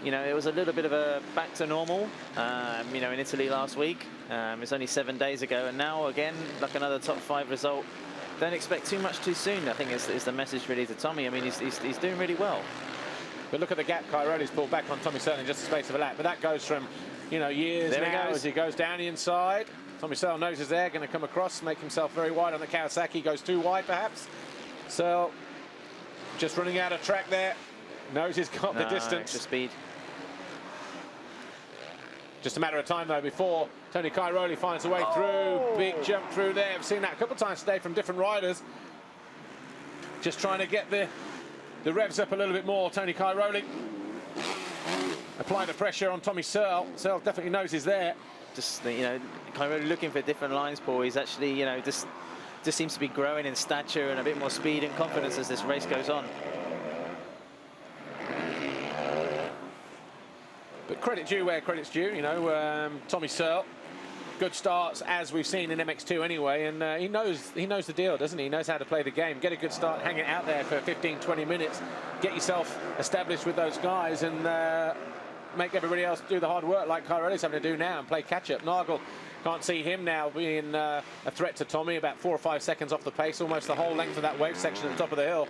you know, it was a little bit of a back to normal, you know, in Italy last week. It's only 7 days ago, and now again, like another top 5 result. Don't expect too much too soon, I think is the message really to Tommy. I mean, he's doing really well. But look at the gap Cairoli's pulled back on Tommy Searle in just the space of a lap. But that goes from, you know, years now as he goes down the inside. Tommy Searle knows he's there, going to come across, make himself very wide on the Kawasaki. Goes too wide, perhaps. Searle just running out of track there. Knows he's got the distance. Extra speed. Just a matter of time, though, before Tony Cairoli finds a way through. Big jump through there. I've seen that a couple of times today from different riders. Just trying to get the revs up a little bit more. Tony Cairoli applying the pressure on Tommy Searle. Searle definitely knows he's there. Just, you know, Cairoli looking for different lines, Paul. He's actually, you know, just seems to be growing in stature and a bit more speed and confidence as this race goes on. But credit due where credit's due, you know. Tommy Searle, good starts as we've seen in MX2 anyway, and he knows the deal, doesn't he? He knows how to play the game. Get a good start, hang it out there for 15-20 minutes, get yourself established with those guys, and make everybody else do the hard work like Cairoli's having to do now and play catch-up. Nagel, can't see him now being a threat to Tommy, about 4 or 5 seconds off the pace, almost the whole length of that wave section at the top of the hill.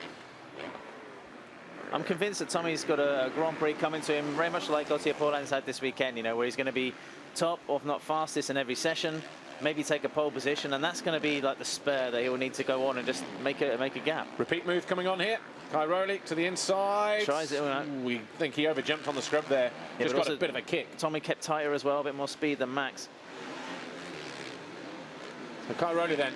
I'm convinced that Tommy's got a Grand Prix coming to him, very much like Gautier Paulin's had this weekend, you know, where he's going to be top, or if not fastest, in every session, maybe take a pole position, and that's going to be like the spur that he'll need to go on and just make a gap. Repeat move coming on here. Cairoli to the inside. Tries it. We think he overjumped on the scrub there. Yeah, just got a bit of a kick. Tommy kept tighter as well, a bit more speed than Max. So Cairoli then.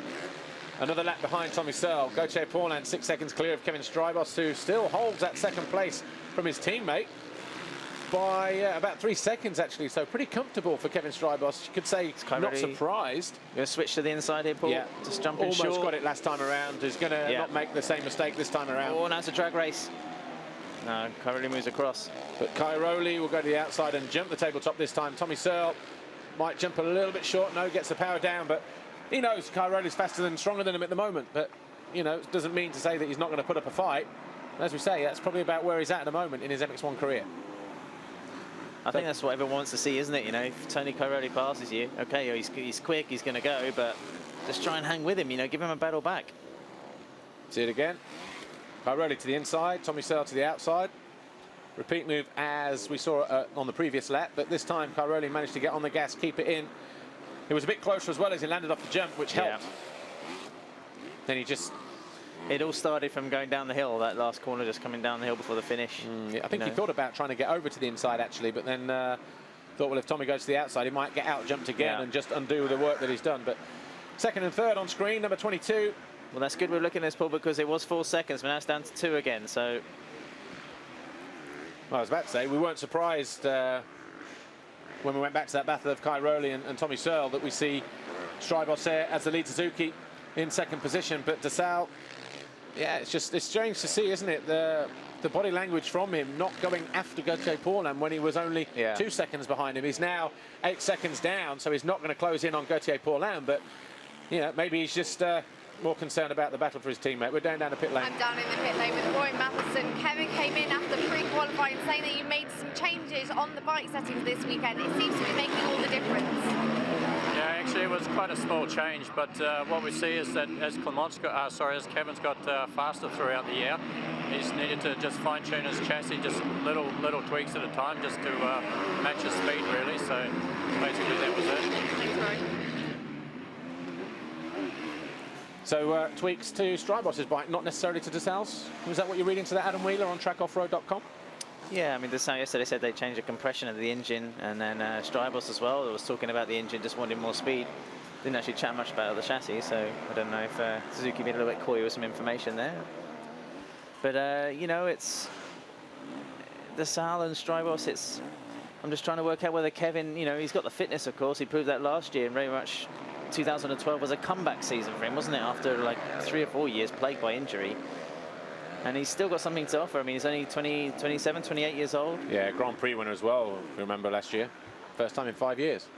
Another lap behind Tommy Searle. Gautier Paulin 6 seconds clear of Kevin Strybos, who still holds that second place from his teammate by about 3 seconds, actually. So pretty comfortable for Kevin Strybos. You could say not surprised. Going to switch to the inside here, Paul. Yeah. Just jumping short. Almost got it last time around. He's going to not make the same mistake this time around. Oh, now it's a drag race. No, Cairoli moves across. But Cairoli will go to the outside and jump the tabletop this time. Tommy Searle might jump a little bit short. No, gets the power down, but he knows Cairoli's faster and stronger than him at the moment, but, you know, it doesn't mean to say that he's not going to put up a fight. As we say, that's probably about where he's at the moment in his MX1 career. I think that's what everyone wants to see, isn't it? You know, if Tony Cairoli passes you, okay, he's quick, he's going to go, but just try and hang with him, you know, give him a battle back. See it again. Cairoli to the inside, Tommy Searle to the outside. Repeat move as we saw on the previous lap, but this time Cairoli managed to get on the gas, keep it in. It was a bit closer as well as he landed off the jump, which helped. Then he just... It all started from going down the hill, that last corner, just coming down the hill before the finish. Yeah, I think he thought about trying to get over to the inside, actually, but then thought, well, if Tommy goes to the outside, he might get out-jumped again and just undo the work that he's done. But second and third on screen, number 22. Well, that's good we're looking at this, Paul, because it was 4 seconds, but now it's down to 2 again, so... Well, I was about to say, we weren't surprised when we went back to that battle of Cairoli and Tommy Searle that we see Strybos there as the lead Suzuki in second position, but De Salle, yeah, it's strange to see, isn't it? The body language from him not going after Gauthier Paulin when he was only 2 seconds behind him. He's now 8 seconds down, so he's not going to close in on Gauthier Paulin, but you know, maybe he's just more concerned about the battle for his teammate. We're down the pit lane. I'm down in the pit lane with Roy Matheson. Kevin came in after pre-qualifying saying that you made some changes on the bike settings this weekend. It seems to be making all the difference. Yeah, actually it was quite a small change, but what we see is that as Kevin's got faster throughout the year, he's needed to just fine-tune his chassis, just little tweaks at a time, just to match his speed really. So basically that was it. Thanks, Roy. So tweaks to Strybos's bike, not necessarily to De Salle's. Was that what you're reading to that, Adam Wheeler on trackoffroad.com? Yeah, I mean, De Salle yesterday said they changed the compression of the engine, and then Strybos as well, that was talking about the engine, just wanting more speed. Didn't actually chat much about the chassis, so I don't know if Suzuki being a little bit coy with some information there. But, you know, it's De Salle and Strybos, I'm just trying to work out whether Kevin, you know, he's got the fitness, of course. He proved that last year, and very much 2012 was a comeback season for him, wasn't it? After like 3 or 4 years plagued by injury. And he's still got something to offer. I mean, he's only 27, 28 years old. Yeah, Grand Prix winner as well, if you remember last year. First time in 5 years.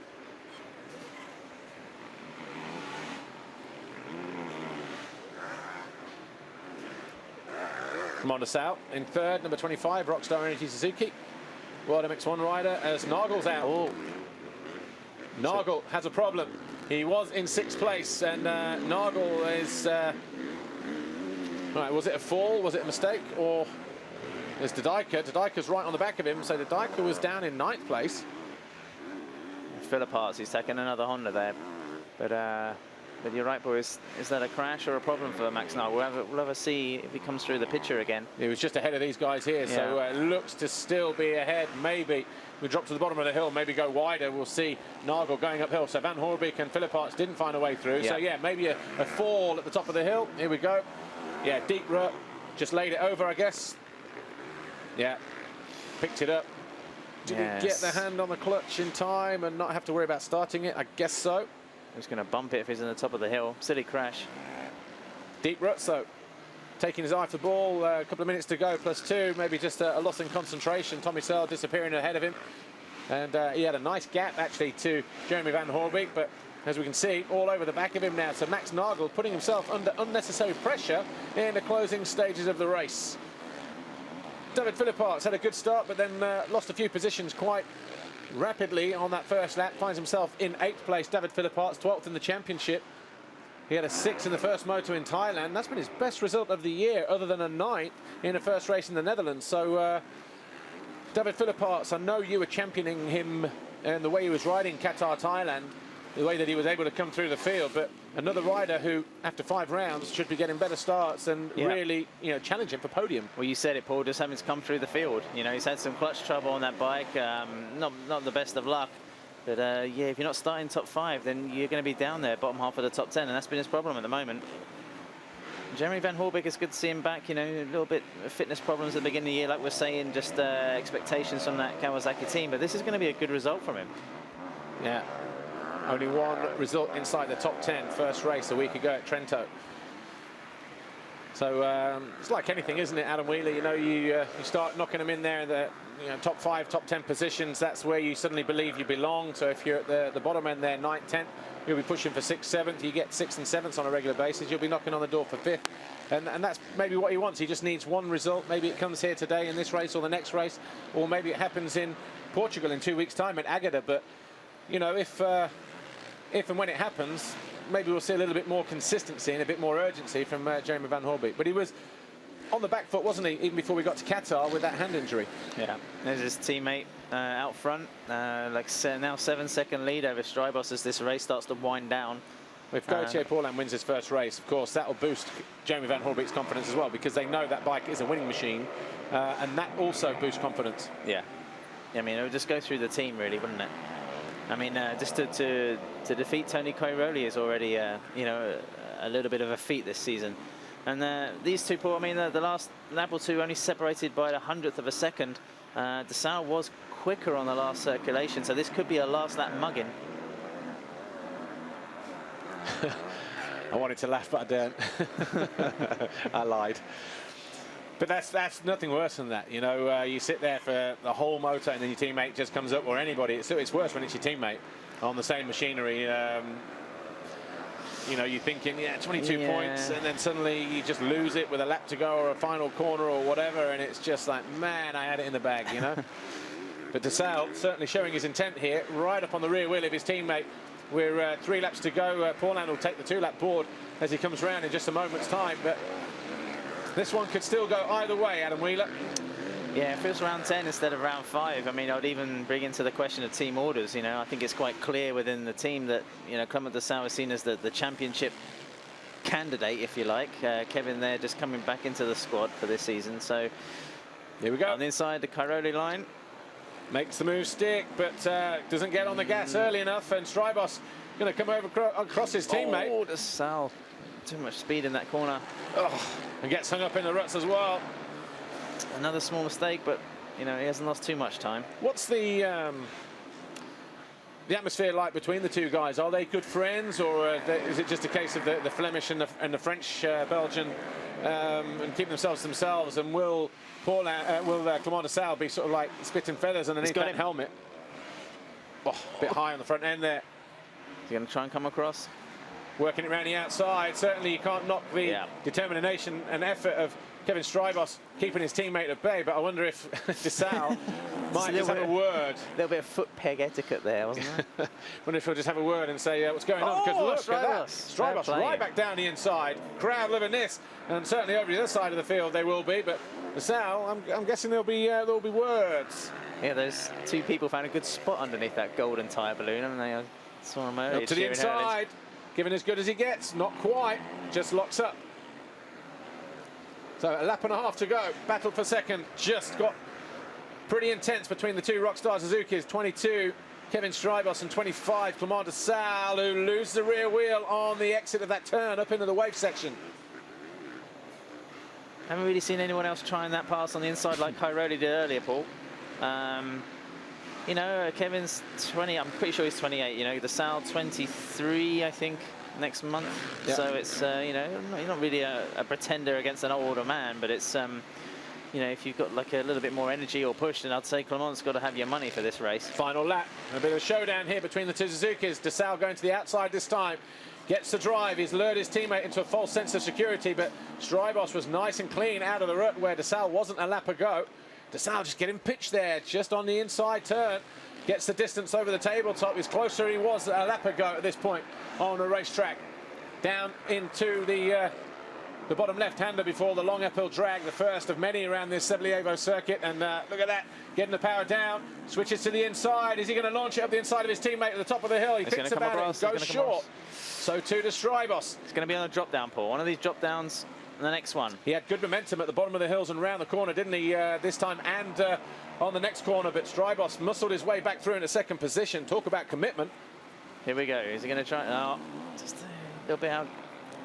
From De Salle in third, number 25, Rockstar Energy Suzuki. World MX1 rider as Nagel's out. Oh. Nagel has a problem. He was in 6th place, and Nagel is... right, was it a fall? Was it a mistake? Or there's Didika. Didika's right on the back of him, so Didika was down in 9th place. Philipparts, he's taken another Honda there. But you're right, boys. Is that a crash or a problem for Max Nagel? We'll have a see if he comes through the picture again. He was just ahead of these guys here, so looks to still be ahead. Maybe we drop to the bottom of the hill, maybe go wider. We'll see Nagel going uphill. So Van Hoorbeek and Philipparts didn't find a way through. So yeah, maybe a fall at the top of the hill. Here we go. Yeah, deep rut. Just laid it over, I guess. Yeah, picked it up. Did he get the hand on the clutch in time and not have to worry about starting it? I guess so. He's going to bump it if he's in the top of the hill. Silly crash. Deep rut, so taking his eye off the ball. A couple of minutes to go, +2. Maybe just a loss in concentration. Tommy Searle disappearing ahead of him. And he had a nice gap, actually, to Jeremy Van Hoorbeek. But as we can see, all over the back of him now. So Max Nagel putting himself under unnecessary pressure in the closing stages of the race. David Philipparts had a good start, but then lost a few positions quite rapidly on that first lap. Finds himself in 8th place. David Philipparts, 12th in the championship. He had a 6th in the first moto in Thailand. That's been his best result of the year, other than a 9th in the first race in the Netherlands. So David Philipparts, I know you were championing him and the way he was riding Qatar, Thailand, the way that he was able to come through the field, but another rider who, after 5 rounds, should be getting better starts and really, you know, challenge him for podium. Well, you said it, Paul, just having to come through the field. You know, he's had some clutch trouble on that bike, not the best of luck. But yeah, if you're not starting top 5, then you're going to be down there, bottom half of the top 10, and that's been his problem at the moment. Jeremy Van Hoorbeek, it's good to see him back. You know, a little bit of fitness problems at the beginning of the year, like we're saying, just expectations from that Kawasaki team. But this is going to be a good result from him. Yeah. Only one result inside the top 10, first race a week ago at Trento. So it's like anything, isn't it, Adam Wheeler? You know, you start knocking them in there in the top 5, top 10 positions. That's where you suddenly believe you belong. So if you're at the bottom end there, 9th, 10th, you'll be pushing for 6th, 7th. You get 6th and 7th on a regular basis. You'll be knocking on the door for 5th. And that's maybe what he wants. He just needs one result. Maybe it comes here today in this race or the next race, or maybe it happens in Portugal in 2 weeks' time at Agada. But, you know, if and when it happens, maybe we'll see a little bit more consistency and a bit more urgency from Jamie Van Hoorbeek. But he was on the back foot, wasn't he, even before we got to Qatar with that hand injury? Yeah, there's his teammate out front, now 7-second lead over Strybos as this race starts to wind down. If Gauthier Paulin wins his first race, of course, that will boost Jamie Van Hoorbeek's confidence as well, because they know that bike is a winning machine, and that also boosts confidence. Yeah. I mean, it would just go through the team, really, wouldn't it? I mean, just to defeat Tony Cairoli is already, you know, a little bit of a feat this season. And these two, Paul, I mean, the last lap or two only separated by 1/100th of a second. Dessau was quicker on the last circulation, so this could be a last lap mugging. I wanted to laugh, but I don't. I lied. But that's nothing worse than that. You know, you sit there for the whole motor and then your teammate just comes up, or anybody. It's worse when it's your teammate on the same machinery. You know, you're thinking, yeah, 22 points, and then suddenly you just lose it with a lap to go or a final corner or whatever, and it's just like, man, I had it in the bag, you know. But Dessau certainly showing his intent here, right up on the rear wheel of his teammate. We're 3 laps to go. Paulin will take the 2-lap board as he comes round in just a moment's time, but this one could still go either way, Adam Wheeler. Yeah, if it was round 10 instead of round 5, I mean, I'd even bring into the question of team orders. You know, I think it's quite clear within the team that, you know, Clement Dessau is seen as the championship candidate, if you like. Kevin there just coming back into the squad for this season. So here we go. On the inside, the Cairoli line. Makes the move stick, but doesn't get on the gas early enough, and Strybos going to come over across his teammate. Oh, Dessau. Too much speed in that corner. Oh, and gets hung up in the ruts as well. Another small mistake, but, you know, he hasn't lost too much time. What's the atmosphere like between the two guys? Are they good friends, or is it just a case of the Flemish and the French Belgian and keep themselves to themselves? And will Clement Dessau be sort of like spitting feathers underneath that helmet? Oh, a bit high on the front end there. Is he going to try and come across? Working it around the outside. Certainly you can't knock the determination and effort of Kevin Strybos keeping his teammate at bay, but I wonder if Dessau might just have a word. A little bit of foot peg etiquette there, wasn't there? Wonder if he'll just have a word and say what's going on, because look at that. Strybos right back down the inside. Crowd loving this, and certainly over the other side of the field they will be, but Dessau, I'm guessing there'll be words. Yeah, those two people found a good spot underneath that golden tyre balloon, and they saw him earlier. Up to the inside, giving as good as he gets. Not quite, just locks up. So a lap and a half to go. Battle for second just got pretty intense between the two Rockstar Suzukis. 22 Kevin Strybos and 25 Clement Dessau, who lose the rear wheel on the exit of that turn up into the wave section. Haven't really seen anyone else trying that pass on the inside like Cairoli did earlier, Paul. You know, Kevin's 20, I'm pretty sure he's 28, you know, Dessau 23, I think, next month. Yep. So it's, you know, you're not really a pretender against an older man, but it's, you know, if you've got like a little bit more energy or push, then I'd say Clement's got to have your money for this race. Final lap, a bit of a showdown here between the two Suzukis. Dessau going to the outside this time. Gets the drive, he's lured his teammate into a false sense of security, but Strybos was nice and clean out of the rut where Dessau wasn't a lap ago. Dessau just getting pitched there, just on the inside turn. Gets the distance over the tabletop. He's closer he was a lap ago at this point on the racetrack. Down into the bottom left-hander before the long uphill drag, the first of many around this Sevlievo circuit. And look at that, getting the power down, switches to the inside. Is he going to launch it up the inside of his teammate at the top of the hill? He thinks about it, goes short. So too does Strybos. It's going to be on a drop down, Paul. One of these drop downs. And the next one. He had good momentum at the bottom of the hills and round the corner, didn't he, this time, and on the next corner, but Strybos muscled his way back through into second position. Talk about commitment. Here we go. Is he going to try? Oh, just a little bit of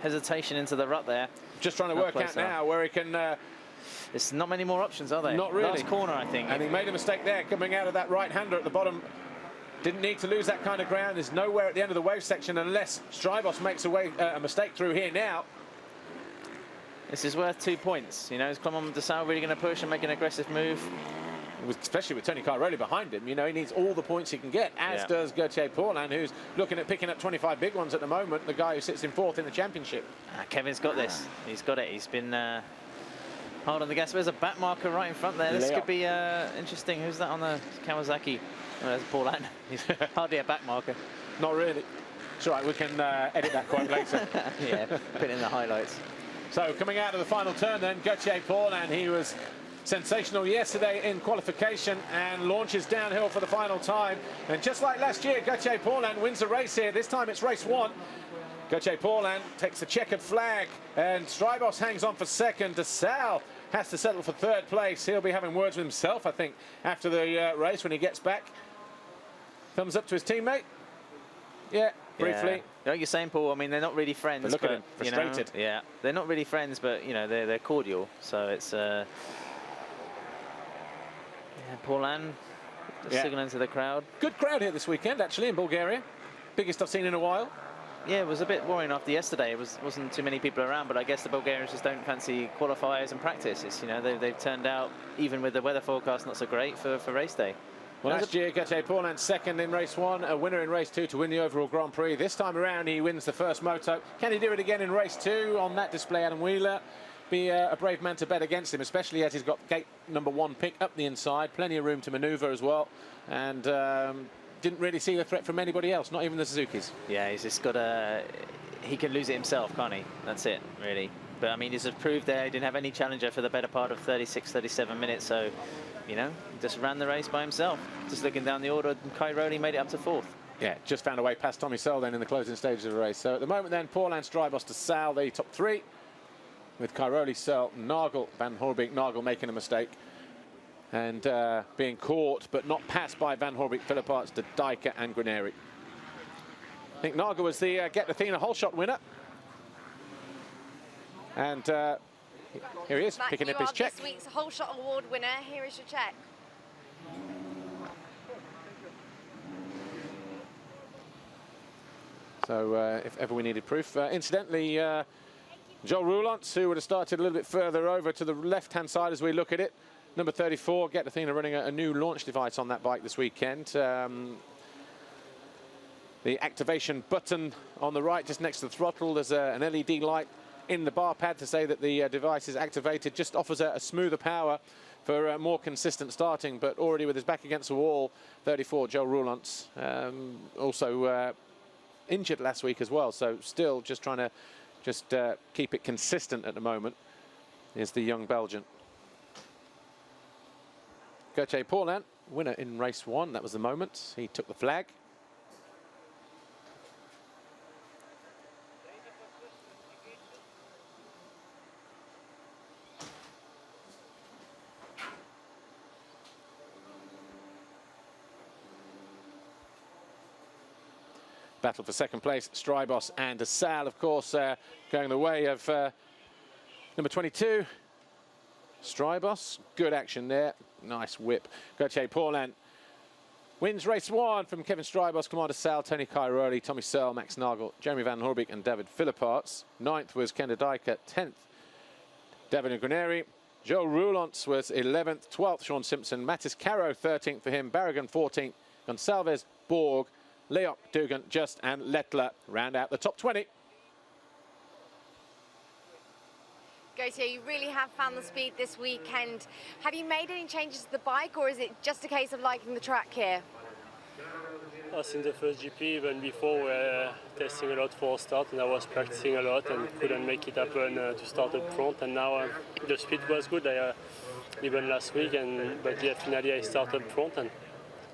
hesitation into the rut there. Just trying to work out now where he can... There's not many more options, are there? Not really. Last corner, I think. And he made a mistake there, coming out of that right-hander at the bottom. Didn't need to lose that kind of ground. There's nowhere at the end of the wave section unless Strybos makes a mistake through here now. This is worth 2 points. You know, is Clement Dessau really going to push and make an aggressive move? Especially with Tony Cairoli behind him, you know, he needs all the points he can get, as does Gauthier Paulin, who's looking at picking up 25 big ones at the moment, the guy who sits in fourth in the championship. Kevin's got this. He's got it. He's been hard on the gas. There's a back marker right in front there. This could be interesting. Who's that on the Kawasaki? Oh, there's Paulin. He's hardly a back marker. Not really. It's all right, we can edit that quote later. Yeah, put in the highlights. So coming out of the final turn then, Gauthier Paulin, he was sensational yesterday in qualification and launches downhill for the final time. And just like last year, Gauthier Paulin wins the race here. This time it's race 1. Gauthier Paulin takes the checkered flag and Strybos hangs on for second. De Salle has to settle for third place. He'll be having words with himself, I think, after the race when he gets back. Thumbs up to his teammate. Yeah, briefly. Yeah. Like you're saying, Paul, I mean, they're not really friends. But look at him, frustrated. You know, yeah, they're not really friends, but, you know, they're cordial. So it's... yeah, Paulin signaling to the crowd. Good crowd here this weekend, actually, in Bulgaria. Biggest I've seen in a while. Yeah, it was a bit worrying after yesterday. It wasn't too many people around, but I guess the Bulgarians just don't fancy qualifiers and practice. It's, you know, they've turned out, even with the weather forecast, not so great for race day. Well, last year, Gauthier Paulin second in race 1, a winner in race 2 to win the overall Grand Prix. This time around, he wins the first moto. Can he do it again in race 2 on that display? Adam Wheeler be a brave man to bet against him, especially as he's got gate number 1 pick up the inside, plenty of room to manoeuvre as well, and didn't really see the threat from anybody else, not even the Suzukis. Yeah, he's just got he can lose it himself, can't he? That's it, really. But I mean, he's proved there he didn't have any challenger for the better part of 36, 37 minutes, so, you know, just ran the race by himself. Just looking down the order, Cairoli made it up to 4th. Yeah, just found a way past Tommy Searle then in the closing stages of the race. So at the moment then, Paulin, Strybos, De Salle, the top 3, with Cairoli, Searle, Nagel, Van Hoorbeek, Nagel making a mistake and being caught but not passed by Van Hoorbeek, Philipparts, De Dijker and Guarneri. I think Nagel was the Get Athena whole shot winner. And here he is, Matt, picking up his check. This week's whole shot award winner. Here is your check. So if ever we needed proof. Incidentally, Joel Roulant, who would have started a little bit further over to the left-hand side as we look at it. Number 34, Get Athena running a new launch device on that bike this weekend. The activation button on the right, just next to the throttle, there's an LED light in the bar pad to say that the device is activated. Just offers a smoother power for more consistent starting, but already with his back against the wall, 34, Joel Roulant, also injured last week as well, so still just trying to keep it consistent at the moment is the young Belgian. Gauthier Paulin, winner in race 1, that was the moment. He took the flag. Battle for second place, Strybos and De Salle, of course, going the way of number 22. Strybos, good action there, nice whip. Gauthier Paulin wins race 1 from Kevin Strybos, Clément De Salle, Tony Cairoli, Tommy Searle, Max Nagel, Jeremy Van Hoorbeek and David Philipparts. 9th was Ken De Dijker, 10th David Guarneri. Joe Roulant was 11th, 12th Sean Simpson, Mattis Caro 13th for him, Barragan 14th, Gonsalves, Borg, Leok, Dugan, Just and Lettler round out the top 20. Gauthier, you really have found the speed this weekend. Have you made any changes to the bike, or is it just a case of liking the track here? Since the first GP, even before, we were testing a lot for start, and I was practicing a lot and couldn't make it happen to start up front. And now the speed was good, even last week. But yeah, finally I start up front, and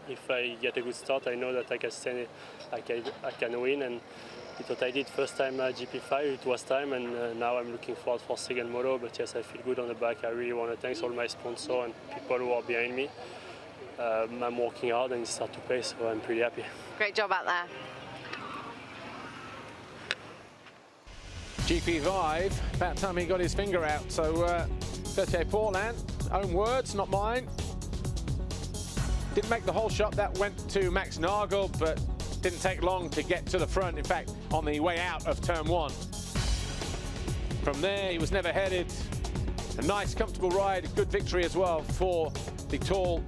if I get a good start, I know that I can win. And it's what I did first time GP5, it was time, and now I'm looking forward for second moto. But yes, I feel good on the back. I really want to thank all my sponsors and people who are behind me. I'm working hard and it starts to pay, so I'm pretty happy. Great job out there. GP5, about time he got his finger out. So Gauthier Paulin, own words, not mine. Didn't make the whole shot, that went to Max Nagel, but didn't take long to get to the front. In fact, on the way out of turn 1. From there, he was never headed. A nice, comfortable ride, a good victory as well for the tall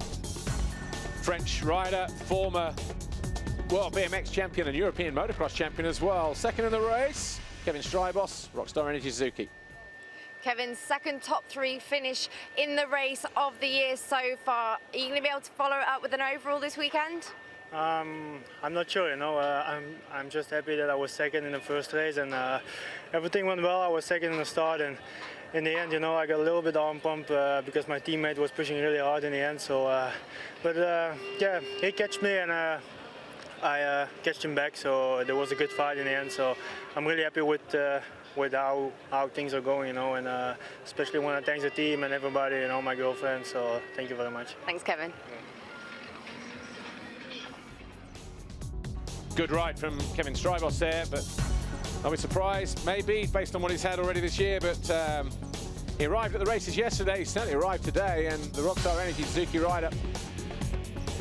French rider, former World BMX champion and European Motocross champion as well. Second in the race, Kevin Strybos, Rockstar Energy Suzuki. Kevin's second top 3 finish in the race of the year so far. Are you going to be able to follow it up with an overall this weekend? I'm not sure, you know. I'm just happy that I was second in the first race, and everything went well. I was second in the start, and in the end, you know, I got a little bit arm pump because my teammate was pushing really hard in the end. So, yeah, he catched me, and I catched him back. So there was a good fight in the end. So I'm really happy with how things are going, you know, and especially when I thank the team and everybody, you know, my girlfriend. So thank you very much. Thanks, Kevin. Good ride from Kevin Strybos there, but are we surprised? Maybe, based on what he's had already this year, but he arrived at the races yesterday, he certainly arrived today, and the Rockstar Energy Suzuki rider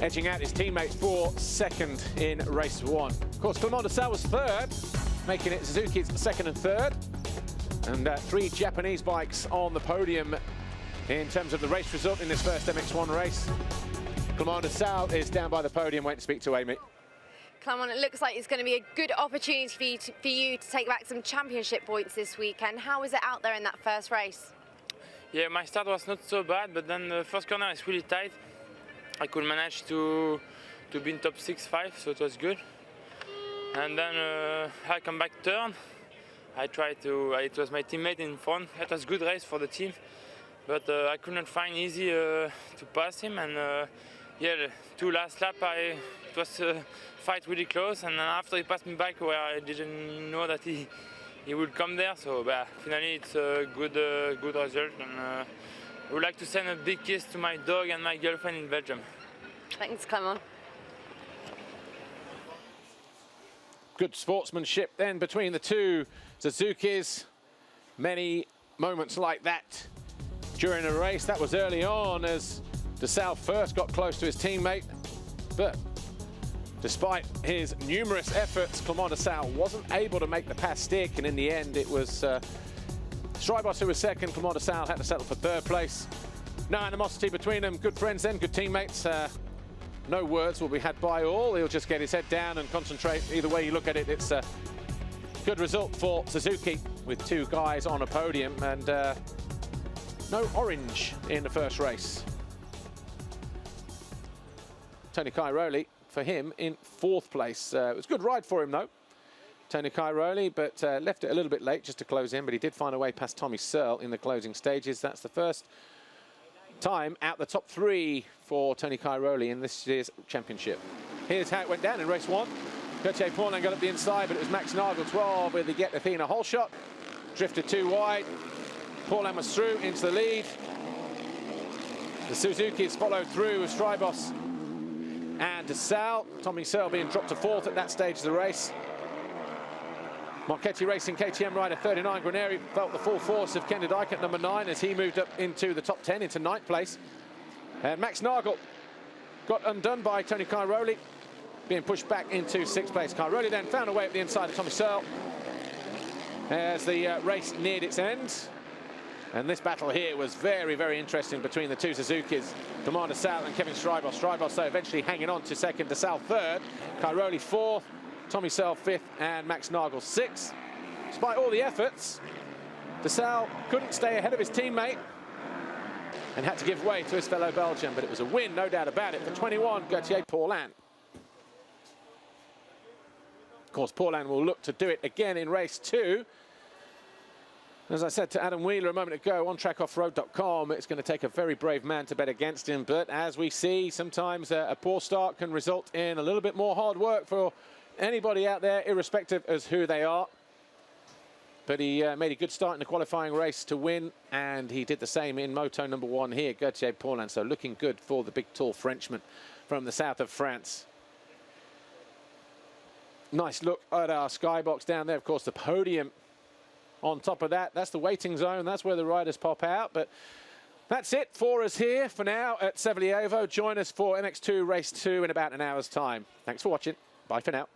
edging out his teammate for second in race 1. Of course, Clement de Sal was third, making it Suzuki's second and third, and 3 Japanese bikes on the podium in terms of the race result in this first MX1 race. Clement de Sal is down by the podium, waiting to speak to Amy. Clement, it looks like it's going to be a good opportunity for you to take back some championship points this weekend. How was it out there in that first race? Yeah, my start was not so bad, but then the first corner is really tight. I could manage to be in top 6-5, so it was good. And then I come back turn. I tried to, it was my teammate in front. It was a good race for the team, but I could not find easy to pass him. And yeah, the 2 last lap, it was fight really close, and then after he passed me back where I didn't know that he would come there, so finally it's a good result, and I would like to send a big kiss to my dog and my girlfriend in Belgium. Thanks, Clement. Good sportsmanship then between the 2 Suzukis. Many moments like that during a race. That was early on as de Sal first got close to his teammate, but despite his numerous efforts, Clement de Sal wasn't able to make the pass stick, and in the end it was Strybos who was second. Clement de Sal had to settle for third place. No animosity between them, good friends then, good teammates. No words will be had by all. He'll just get his head down and concentrate. Either way you look at it, it's a good result for Suzuki with 2 guys on a podium, and no orange in the first race. Tony Cairoli, for him, in 4th place. It was a good ride for him, though, Tony Cairoli, but left it a little bit late just to close in, but he did find a way past Tommy Searle in the closing stages. That's the first time out the top 3 for Tony Cairoli in this year's championship. Here's how it went down in race 1. Gauthier Paulin got up the inside, but it was Max Nagel 12 with the Get Athena hole shot. Drifted too wide. Paulin was through into the lead. The Suzuki's followed through with Strybos and de Sal. Tommy Searle being dropped to 4th at that stage of the race. Marchetti Racing KTM rider 39 Graneri felt the full force of Ken de Dijk at number 9 as he moved up into the top 10, into 9th place. And Max Nagel got undone by Tony Cairoli, being pushed back into 6th place. Cairoli then found a way up the inside of Tommy Searle as the race neared its end. And this battle here was very, very interesting between the 2 Suzukis, Clement de Sal and Kevin Strybos. Strybos, though, eventually hanging on to 2nd, de Sal 3rd, Cairoli 4th, Tommy Searle 5th, and Max Nagel 6th. Despite all the efforts, de Sal couldn't stay ahead of his teammate and had to give way to his fellow Belgian, but it was a win, no doubt about it, for 21, Gauthier Paulin. Of course, Paulin will look to do it again in race 2. As I said to Adam Wheeler a moment ago on trackoffroad.com, it's going to take a very brave man to bet against him. But as we see, sometimes a poor start can result in a little bit more hard work for anybody out there, irrespective as who they are. But he made a good start in the qualifying race to win, and he did the same in moto number 1 here, Gauthier Paulin. So looking good for the big, tall Frenchman from the south of France. Nice look at our skybox down there. Of course, the podium on top of that. That's the waiting zone. That's where the riders pop out. But that's it for us here for now at Sevillievo. Join us for MX2 Race 2 in about an hour's time. Thanks for watching. Bye for now.